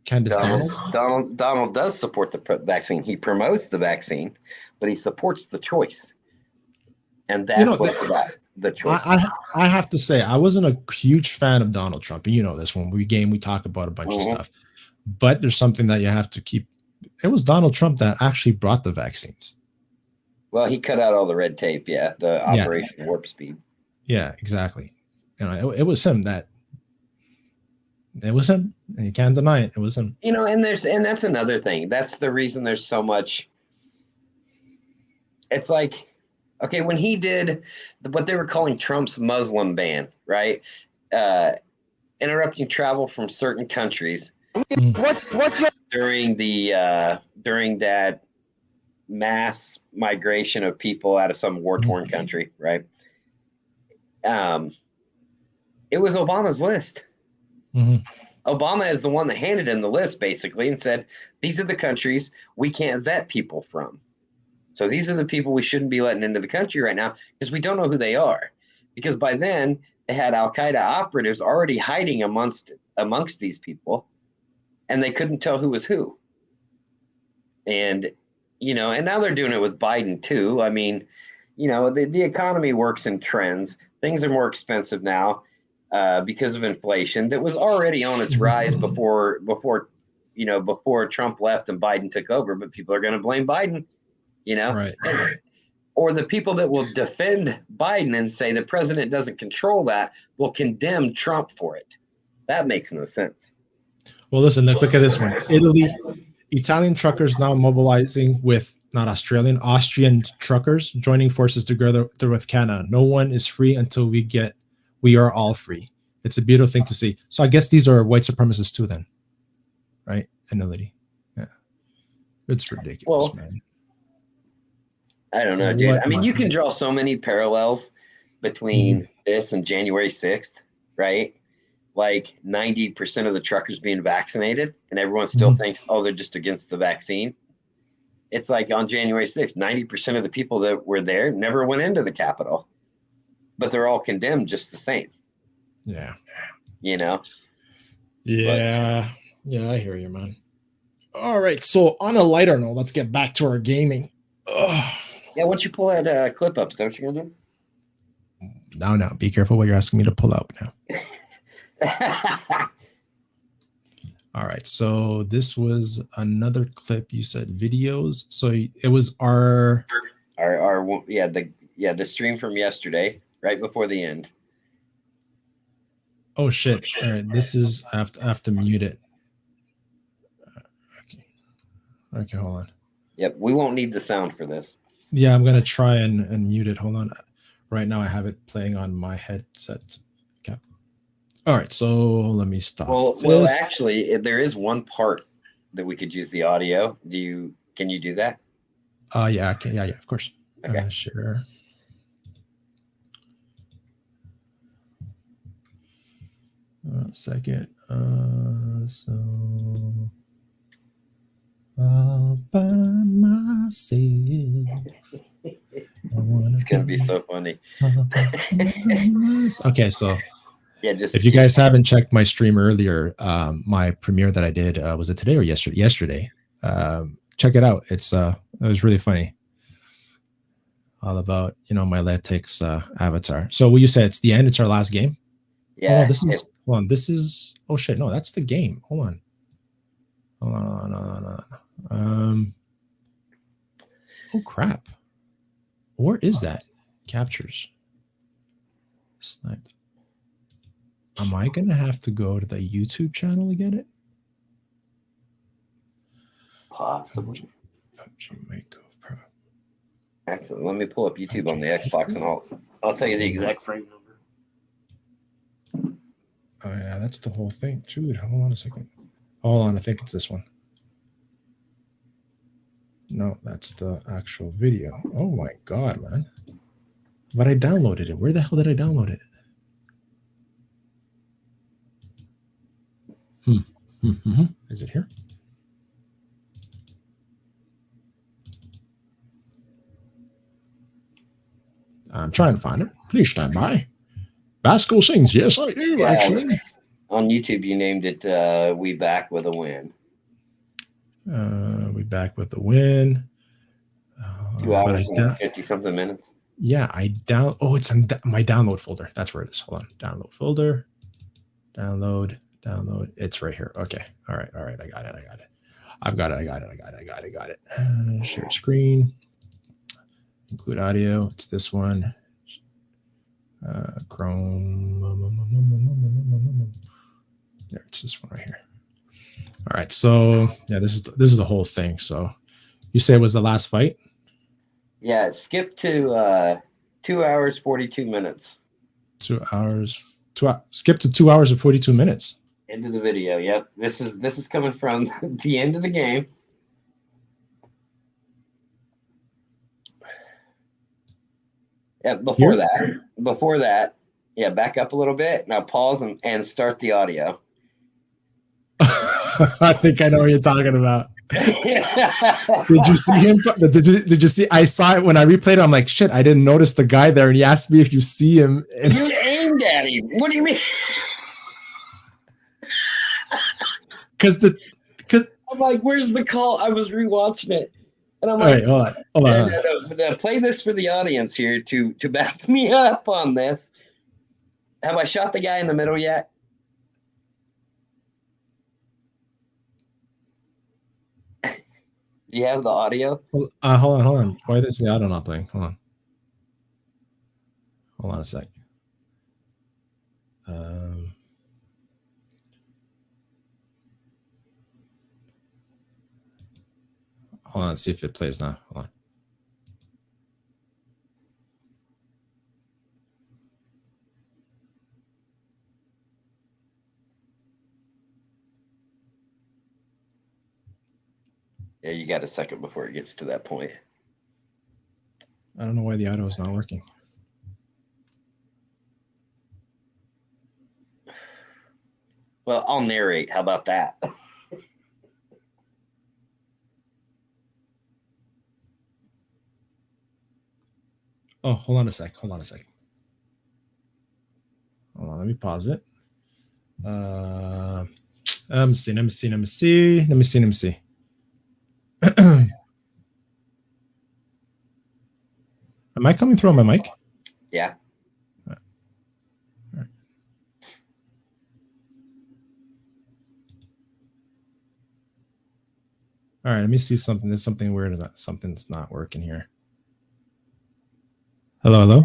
Donald does support the vaccine. He promotes the vaccine, but he supports the choice, and that's what it's about. The choice. I have to say, I wasn't a huge fan of Donald Trump, and you know this. When we talk about a bunch of stuff, but there's something that you have to keep. It was Donald Trump that actually brought the vaccines. Well, he cut out all the red tape. Yeah, the Operation Warp Speed. Yeah, exactly. You know, it was him that. It was him, and you can't deny it. It was him. You know, and that's another thing. That's the reason there's so much. It's like, okay, when he did what they were calling Trump's Muslim ban, right? Interrupting travel from certain countries. During that mass migration of people out of some war-torn country, right? It was Obama's list. Obama is the one that handed him the list, basically, and said, these are the countries we can't vet people from. So these are the people we shouldn't be letting into the country right now because we don't know who they are. Because by then, they had al-Qaeda operatives already hiding amongst these people, and they couldn't tell who was who. And, you know, and now they're doing it with Biden, too. I mean, you know, the economy works in trends. Things are more expensive now. Because of inflation that was already on its rise before Trump left and Biden took over, but people are going to blame Biden, you know, right. Or the people that will defend Biden and say the president doesn't control that will condemn Trump for it. That makes no sense. Well, listen, look at this one. Italian truckers now mobilizing with Austrian truckers joining forces together with Canada. No one is free until we are all free. It's a beautiful thing to see. So I guess these are white supremacists too then, right? Anility. Yeah. It's ridiculous, man. I don't know, dude. I mean, you can draw so many parallels between this and January 6th, right? Like 90% of the truckers being vaccinated and everyone still thinks, oh, they're just against the vaccine. It's like on January 6th, 90% of the people that were there never went into the Capitol. But they're all condemned just the same. Yeah. You know? Yeah. Yeah, I hear you, man. All right. So on a lighter note, let's get back to our gaming. Yeah, why don't you pull that clip up? Is that what you're going to do? No. Be careful what you're asking me to pull up now. All right. So this was another clip. You said videos. So it was the stream from yesterday. Right before the end. Oh shit! All right, this is I have to mute it. Okay, hold on. Yep, we won't need the sound for this. Yeah, I'm gonna try and mute it. Hold on. Right now, I have it playing on my headset. Okay. All right, so let me stop. Well, actually, there is one part that we could use the audio. Can you do that? Yeah, I can. Yeah, of course. Okay, sure. Second. So all by myself. It's gonna be so funny. Okay, so yeah, just if you guys haven't checked my stream earlier, my premiere that I did was it today or yesterday? Check it out. It was really funny. all about, my latex avatar. So will you say it's the end? It's our last game? Yeah. Oh, this is, oh shit. No, that's the game. Hold on. Oh crap. Where is that? Captures. Sniped. Am I going to have to go to the YouTube channel to get it? Possibly. PUBG Mako Pro. Excellent. Let me pull up YouTube on the Xbox and I'll tell you the exact frame number. Oh yeah, that's the whole thing. Dude, hold on a second. Hold on, I think it's this one. No, that's the actual video. Oh my god, man. But I downloaded it. Where the hell did I download it? Is it here? I'm trying to find it. Please stand by. Basco sings. Yes, I do, actually. On YouTube, you named it We Back With a Win. We back with a win. 2 hours and 50-something minutes. Yeah, it's in my download folder. That's where it is. Hold on. Download folder. Download. It's right here. Okay. All right. I got it. I've got it. Share screen. Include audio. It's this one. Chrome. There, it's this one right here. All right. So yeah, this is the whole thing. So you say it was the last fight? Yeah, skip to 2 hours 42 minutes. 2 hours. Skip to 2 hours and 42 minutes. End of the video. Yep. This is coming from the end of the game. Yeah, before that, yeah, back up a little bit. Now pause and start the audio. I think I know what you're talking about. Did you see him? Did you see? I saw it when I replayed it. I'm like, shit, I didn't notice the guy there. And he asked me if you see him. And you aimed at him. What do you mean? Because I'm like, where's the call? I was rewatching it. And I'm like, hold on. Play this for the audience here to back me up on this. Have I shot the guy in the middle yet? Do you have the audio? Hold on. Why is the audio not playing? Hold on a sec. Hold on, let's see if it plays now. Hold on. Yeah, you got a second before it gets to that point. I don't know why the audio is not working. Well, I'll narrate. How about that? Oh, hold on a sec. Hold on, let me pause it. Let me see. Am I coming through on my mic? Yeah. All right, let me see something. There's something weird. Something's not working here. Hello?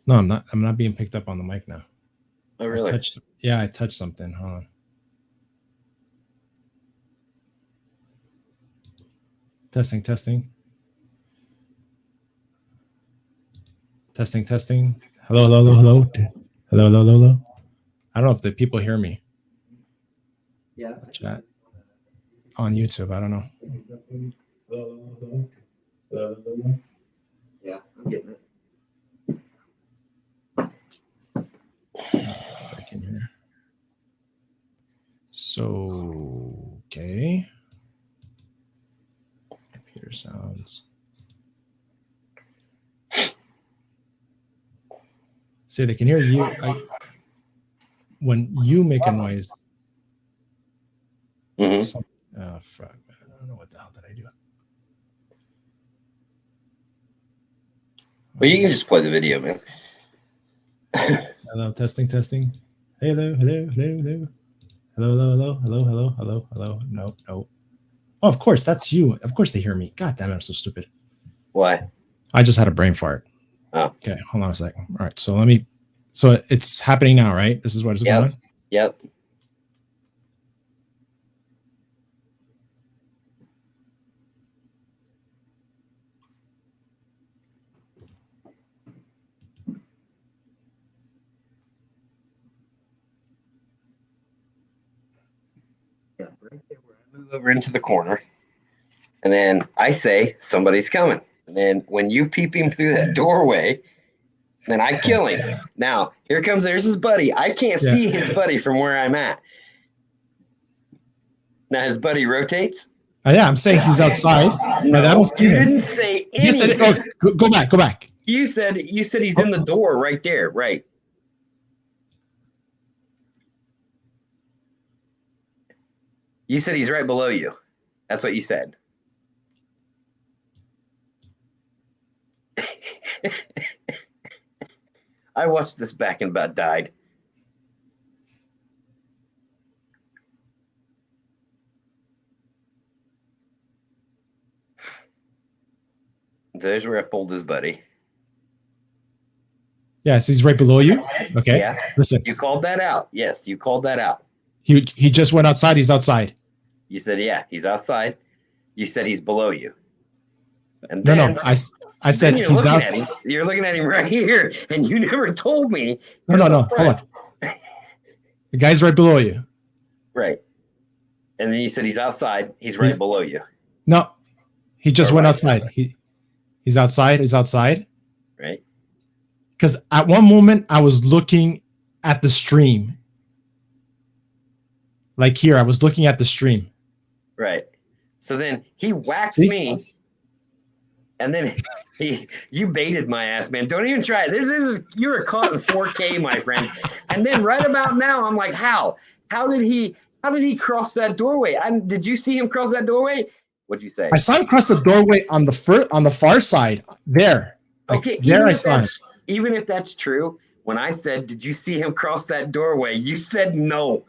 No, I'm not. I'm not being picked up on the mic now. Oh, really? I touched something. Hold on. Testing. Hello. I don't know if the people hear me. Yeah. Chat on YouTube. I don't know. Yeah, I'm getting it. Second here. So, okay. Computer sounds. See, they can hear you. When you make a noise. Mm-hmm. Oh, fuck, man. I don't know what the hell did I do. Well, you can just play the video, man. Hello, testing. Hello. Hello. No. Oh, of course, that's you. Of course they hear me. God damn it, I'm so stupid. Why? I just had a brain fart. Oh. Okay, hold on a second. All right, so so it's happening now, right? This is what is going on? Yep. Yeah, right there where I move over into the corner. And then I say, somebody's coming. And then when you peep him through that doorway, then I kill him. Now, there's his buddy. I can't see his buddy from where I'm at. Now his buddy rotates. Yeah, I'm saying he's outside, but I don't see him. You didn't say anything. You said, go back. You said he's in the door right there, right? You said he's right below you. That's what you said. I watched this back and about died. There's where I pulled his buddy. Yes, he's right below you. Okay. Yeah. Listen. You called that out. Yes, you called that out. He just went outside. He's outside. You said, yeah, he's outside. You said he's below you. And then, no. I said he's outside. You're looking at him right here, and you never told me. No. Hold on. The guy's right below you. Right. And then you said he's outside. He's right below you. No. He just went outside. He's outside. He's outside. Right. Because at one moment I was looking at the stream. Like here, I was looking at the stream. Right. So then he whacked me. And then you baited my ass, man. Don't even try it. You were caught in 4K, my friend. And then right about now, I'm like, how did he cross that doorway? Did you see him cross that doorway? What'd you say? I saw him cross the doorway on the far side there. Okay. There I saw him. Even if that's true, when I said, did you see him cross that doorway? You said no.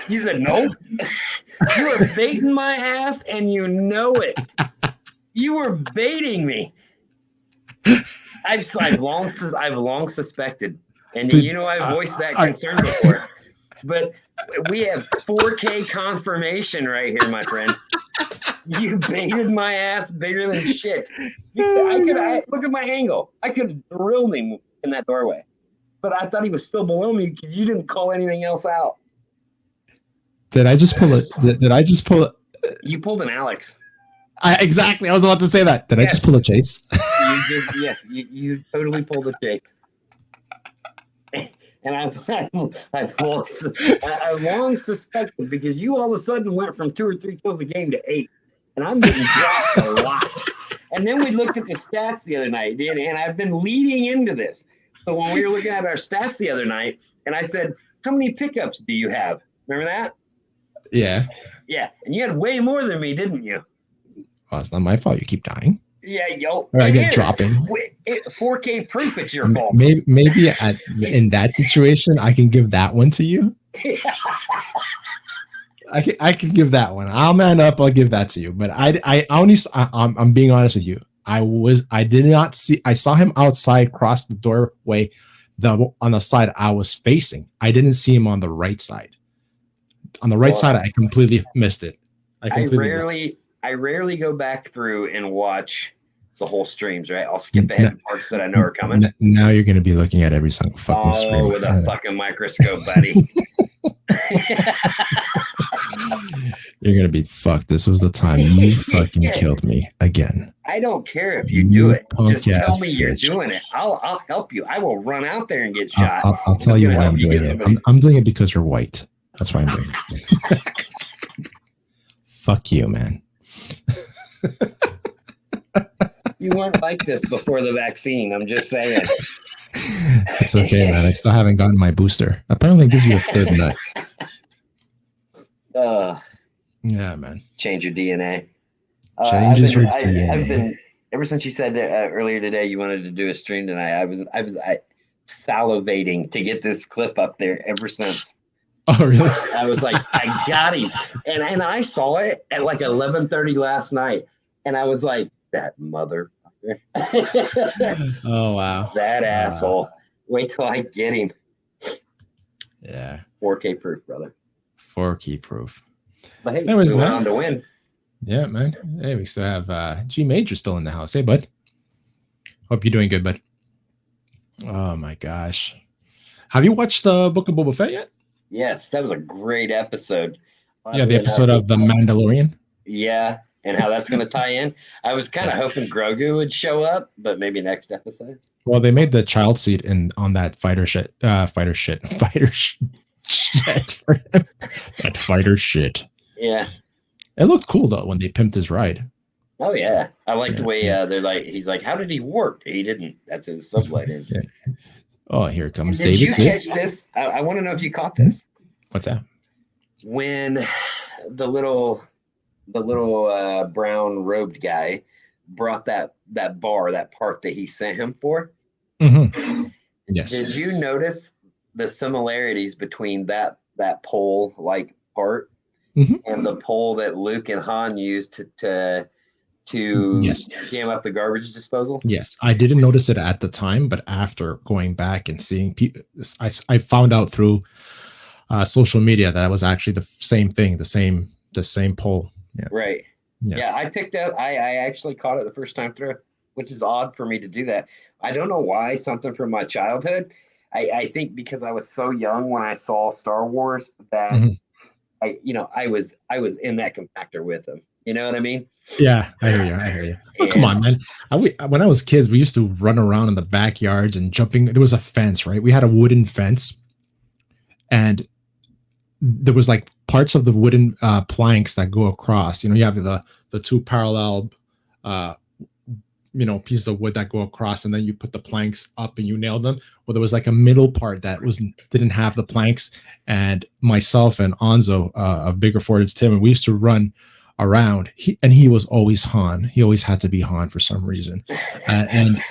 You said no. You were baiting my ass, and you know it. You were baiting me. I've long suspected, and I've voiced that concern before. But we have 4K confirmation right here, my friend. You baited my ass bigger than shit. Look at my angle. I could have drilled him in that doorway, but I thought he was still below me because you didn't call anything else out. Did I just pull it? You pulled an Alex. Exactly. I was about to say that. Did I just pull a chase? You totally pulled a chase. And I've long suspected, because you all of a sudden went from 2 or 3 kills a game to 8, and I'm getting dropped a lot. And then we looked at the stats the other night, and I've been leading into this. So when we were looking at our stats the other night, and I said, "How many pickups do you have?" Remember that? Yeah. Yeah, and you had way more than me, didn't you? Well, it's not my fault. You keep dying. Yeah, yo. Or I get dropping. 4K proof, it's your fault. Maybe in that situation, I can give that one to you. I can give that one. I'll man up. I'll give that to you. But I'm being honest with you. I did not see. I saw him outside, cross the doorway, on the side I was facing. I didn't see him on the right side. On the right side, I completely missed it. I rarely go back through and watch the whole streams, right? I'll skip ahead to parts that I know are coming. Now you're going to be looking at every single fucking stream. With a fucking microscope, buddy. You're going to be fucked. This was the time you fucking killed me again. I don't care if you do it. Just tell me you're doing it. I'll help you. I will run out there and get shot. I'll tell you why I'm doing it. I'm doing it because you're white. That's why I'm doing it. Fuck you, man. You weren't like this before the vaccine. I'm just saying. It's okay, man. I still haven't gotten my booster. Apparently, it gives you a third nut. Yeah, man. Change your DNA. Changes your DNA. ever since you said earlier today you wanted to do a stream tonight, I was salivating to get this clip up there ever since. Oh, really? I was like, I got him. And I saw it at like 11:30 last night. And I was like, that motherfucker. Oh, wow. That asshole. Wait till I get him. Yeah. 4K proof, brother. 4K proof. But hey, anyways, we went on to win. Yeah, man. Hey, we still have G Major still in the house. Hey, bud. Hope you're doing good, bud. Oh, my gosh. Have you watched the Book of Boba Fett yet? Yes, that was a great episode. Yeah, the episode of The Mandalorian. Yeah, and how that's going to tie in. I was kind of hoping Grogu would show up, but maybe next episode. Well, they made the child seat on that fighter shit for him. That fighter shit. Yeah. It looked cool though when they pimped his ride. Oh yeah, I like the way they're like. He's like, "How did he warp?" He didn't. That's his sublight engine. Yeah. Oh, here comes Did David. you catch this? I want to know if you caught this. What's that? When the little brown robed guy brought that part that he sent him for. Mm-hmm. Yes. Did you notice the similarities between that pole like part and the pole that Luke and Han used to jam up the garbage disposal? Yes, I didn't notice it at the time, but after going back and seeing people, I found out through social media that was actually the same thing, the same pole. Yeah. Right. Yeah, I picked up. I actually caught it the first time through, which is odd for me to do that. I don't know why. Something from my childhood. I think because I was so young when I saw Star Wars that I was in that compactor with them. You know what I mean? Yeah, I hear you. Oh, come on, man. When I was kids, we used to run around in the backyards and jumping. There was a fence, right? We had a wooden fence, and there was like parts of the wooden planks that go across. You know, you have the two parallel, pieces of wood that go across, and then you put the planks up and you nail them. Well, there was like a middle part that didn't have the planks, and myself and Onzo, of Bigger Fortage Tim, and we used to run around. He was always Han. He always had to be Han for some reason, and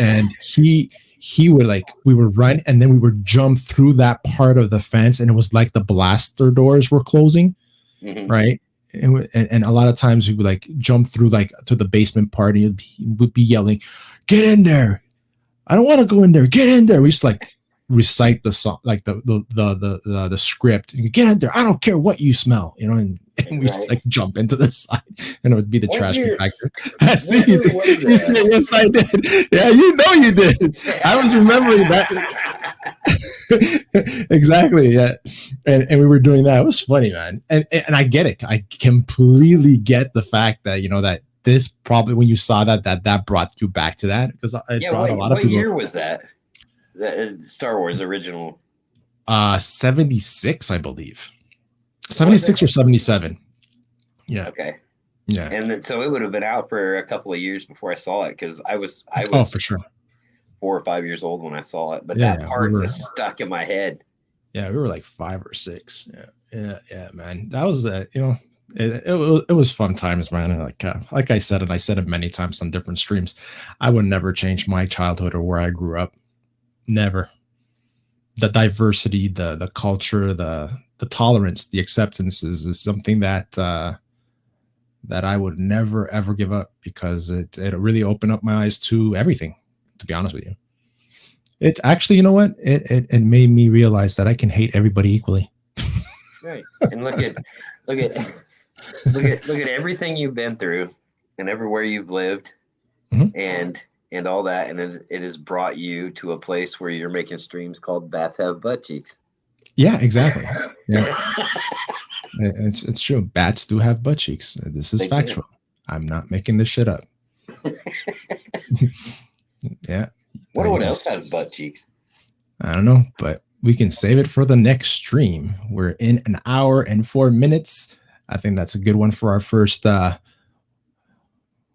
he would we would run and then we would jump through that part of the fence, and it was like the blaster doors were closing, right? And a lot of times we would jump through to the basement part, and he would be yelling, "Get in there! I don't want to go in there. Get in there!" We used to recite the song, the script. And get in there! I don't care what you smell, and we used to jump into the side, and it would be the trash compactor. Yes, I did. Yeah, you did. I was remembering that. Exactly. Yeah, and we were doing that. It was funny, man. And I get it. I completely get the fact that that this probably, when you saw that brought you back to that, because a lot of people. What year was that? The Star Wars original. 76, I believe. 76 or 77. Yeah. Okay. Yeah. And so it would have been out for a couple of years before I saw it, because I was for sure 4 or 5 years old when I saw it, but that part was stuck in my head. Yeah, we were like 5 or 6. Yeah, man. That was it was fun times, man. Like I said, and I said it many times on different streams, I would never change my childhood or where I grew up. Never. The diversity, the culture, the tolerance, the acceptances is something that I would never ever give up, because it really opened up my eyes to everything, to be honest with you. It actually, you know what? It made me realize that I can hate everybody equally. Right. And look at everything you've been through and everywhere you've lived, and all that, and it has brought you to a place where you're making streams called Bats Have Butt Cheeks. Yeah, exactly. Yeah. It's true. Bats do have butt cheeks. This is factual. I'm not making this shit up. Yeah. What else has butt cheeks? I don't know, but we can save it for the next stream. We're in 1 hour and 4 minutes. I think that's a good one for our first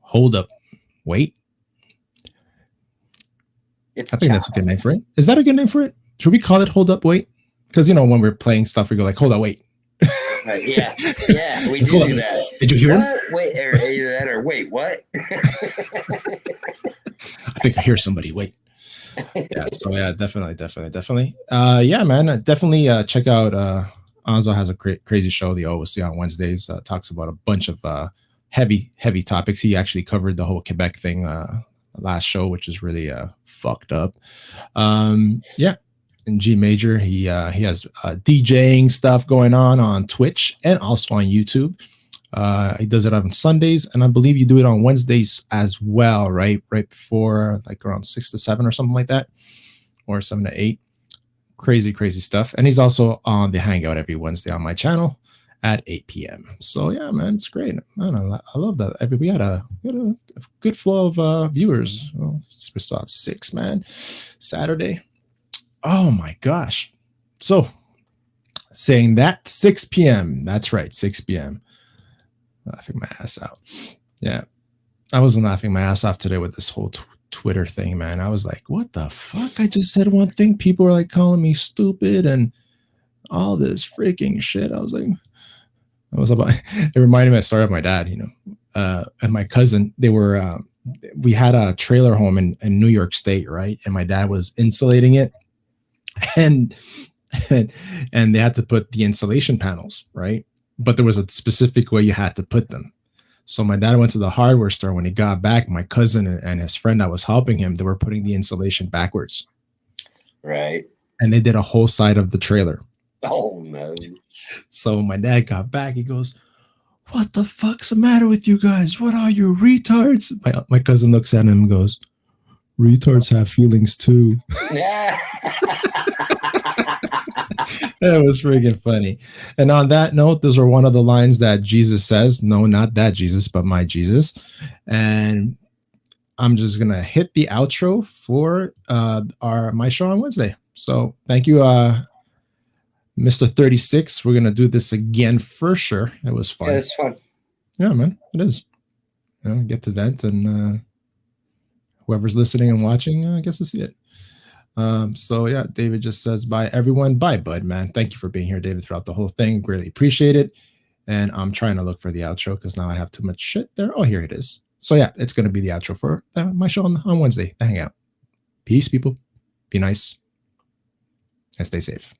hold up. Wait. I think that's a good name for it. Is that a good name for it? Should we call it hold up, wait? Because when we're playing stuff, we go hold up, wait. Yeah, we do that. Did you hear him? Wait, either that or wait, what? I think I hear somebody. Wait. Yeah. So yeah, definitely. Yeah, man. Definitely check out. Anzo has a crazy show. The OOC on Wednesdays. Talks about a bunch of heavy topics. He actually covered the whole Quebec thing last show, which is really fucked up. Yeah. In G Major, he has DJing stuff going on Twitch and also on YouTube. He does it on Sundays, and I believe you do it on Wednesdays as well, right? Right before, like around 6 to 7 or something like that, or 7 to 8. Crazy stuff. And he's also on the Hangout every Wednesday on my channel at 8 p.m. So yeah, man, it's great. Man, I love that. We had a good flow of viewers. Well, we saw 6, man. Saturday. Oh my gosh. So saying that 6 p.m. That's right, 6 p.m. Laughing my ass out. Yeah. I wasn't laughing my ass off today with this whole Twitter thing, man. I was like, what the fuck? I just said one thing. People were like calling me stupid and all this freaking shit. I was like, it reminded me of the story of my dad, and my cousin. They were, we had a trailer home in New York State, right? And my dad was insulating it. And they had to put the insulation panels, right? But there was a specific way you had to put them. So my dad went to the hardware store. When he got back, my cousin and his friend that was helping him, they were putting the insulation backwards. Right. And they did a whole side of the trailer. Oh, no. So when my dad got back, he goes, what the fuck's the matter with you guys? What are you, retards? My cousin looks at him and goes, retards have feelings too. Yeah. That was freaking funny. And on that note, those are one of the lines that Jesus says. No, not that Jesus, but my Jesus. And I'm just gonna hit the outro for my show on Wednesday. So thank you, Mr. 36. We're gonna do this again for sure. It was fun. Yeah, it's fun. Yeah, man, it is. Get to vent, and whoever's listening and watching gets to see it. So yeah, David just says bye everyone. Bye, bud, man. Thank you for being here, David, throughout the whole thing. Really appreciate it. And I'm trying to look for the outro because now I have too much shit there. Oh, here it is. So yeah, it's going to be the outro for my show on Wednesday, the Hangout. Peace, people. Be nice and stay safe.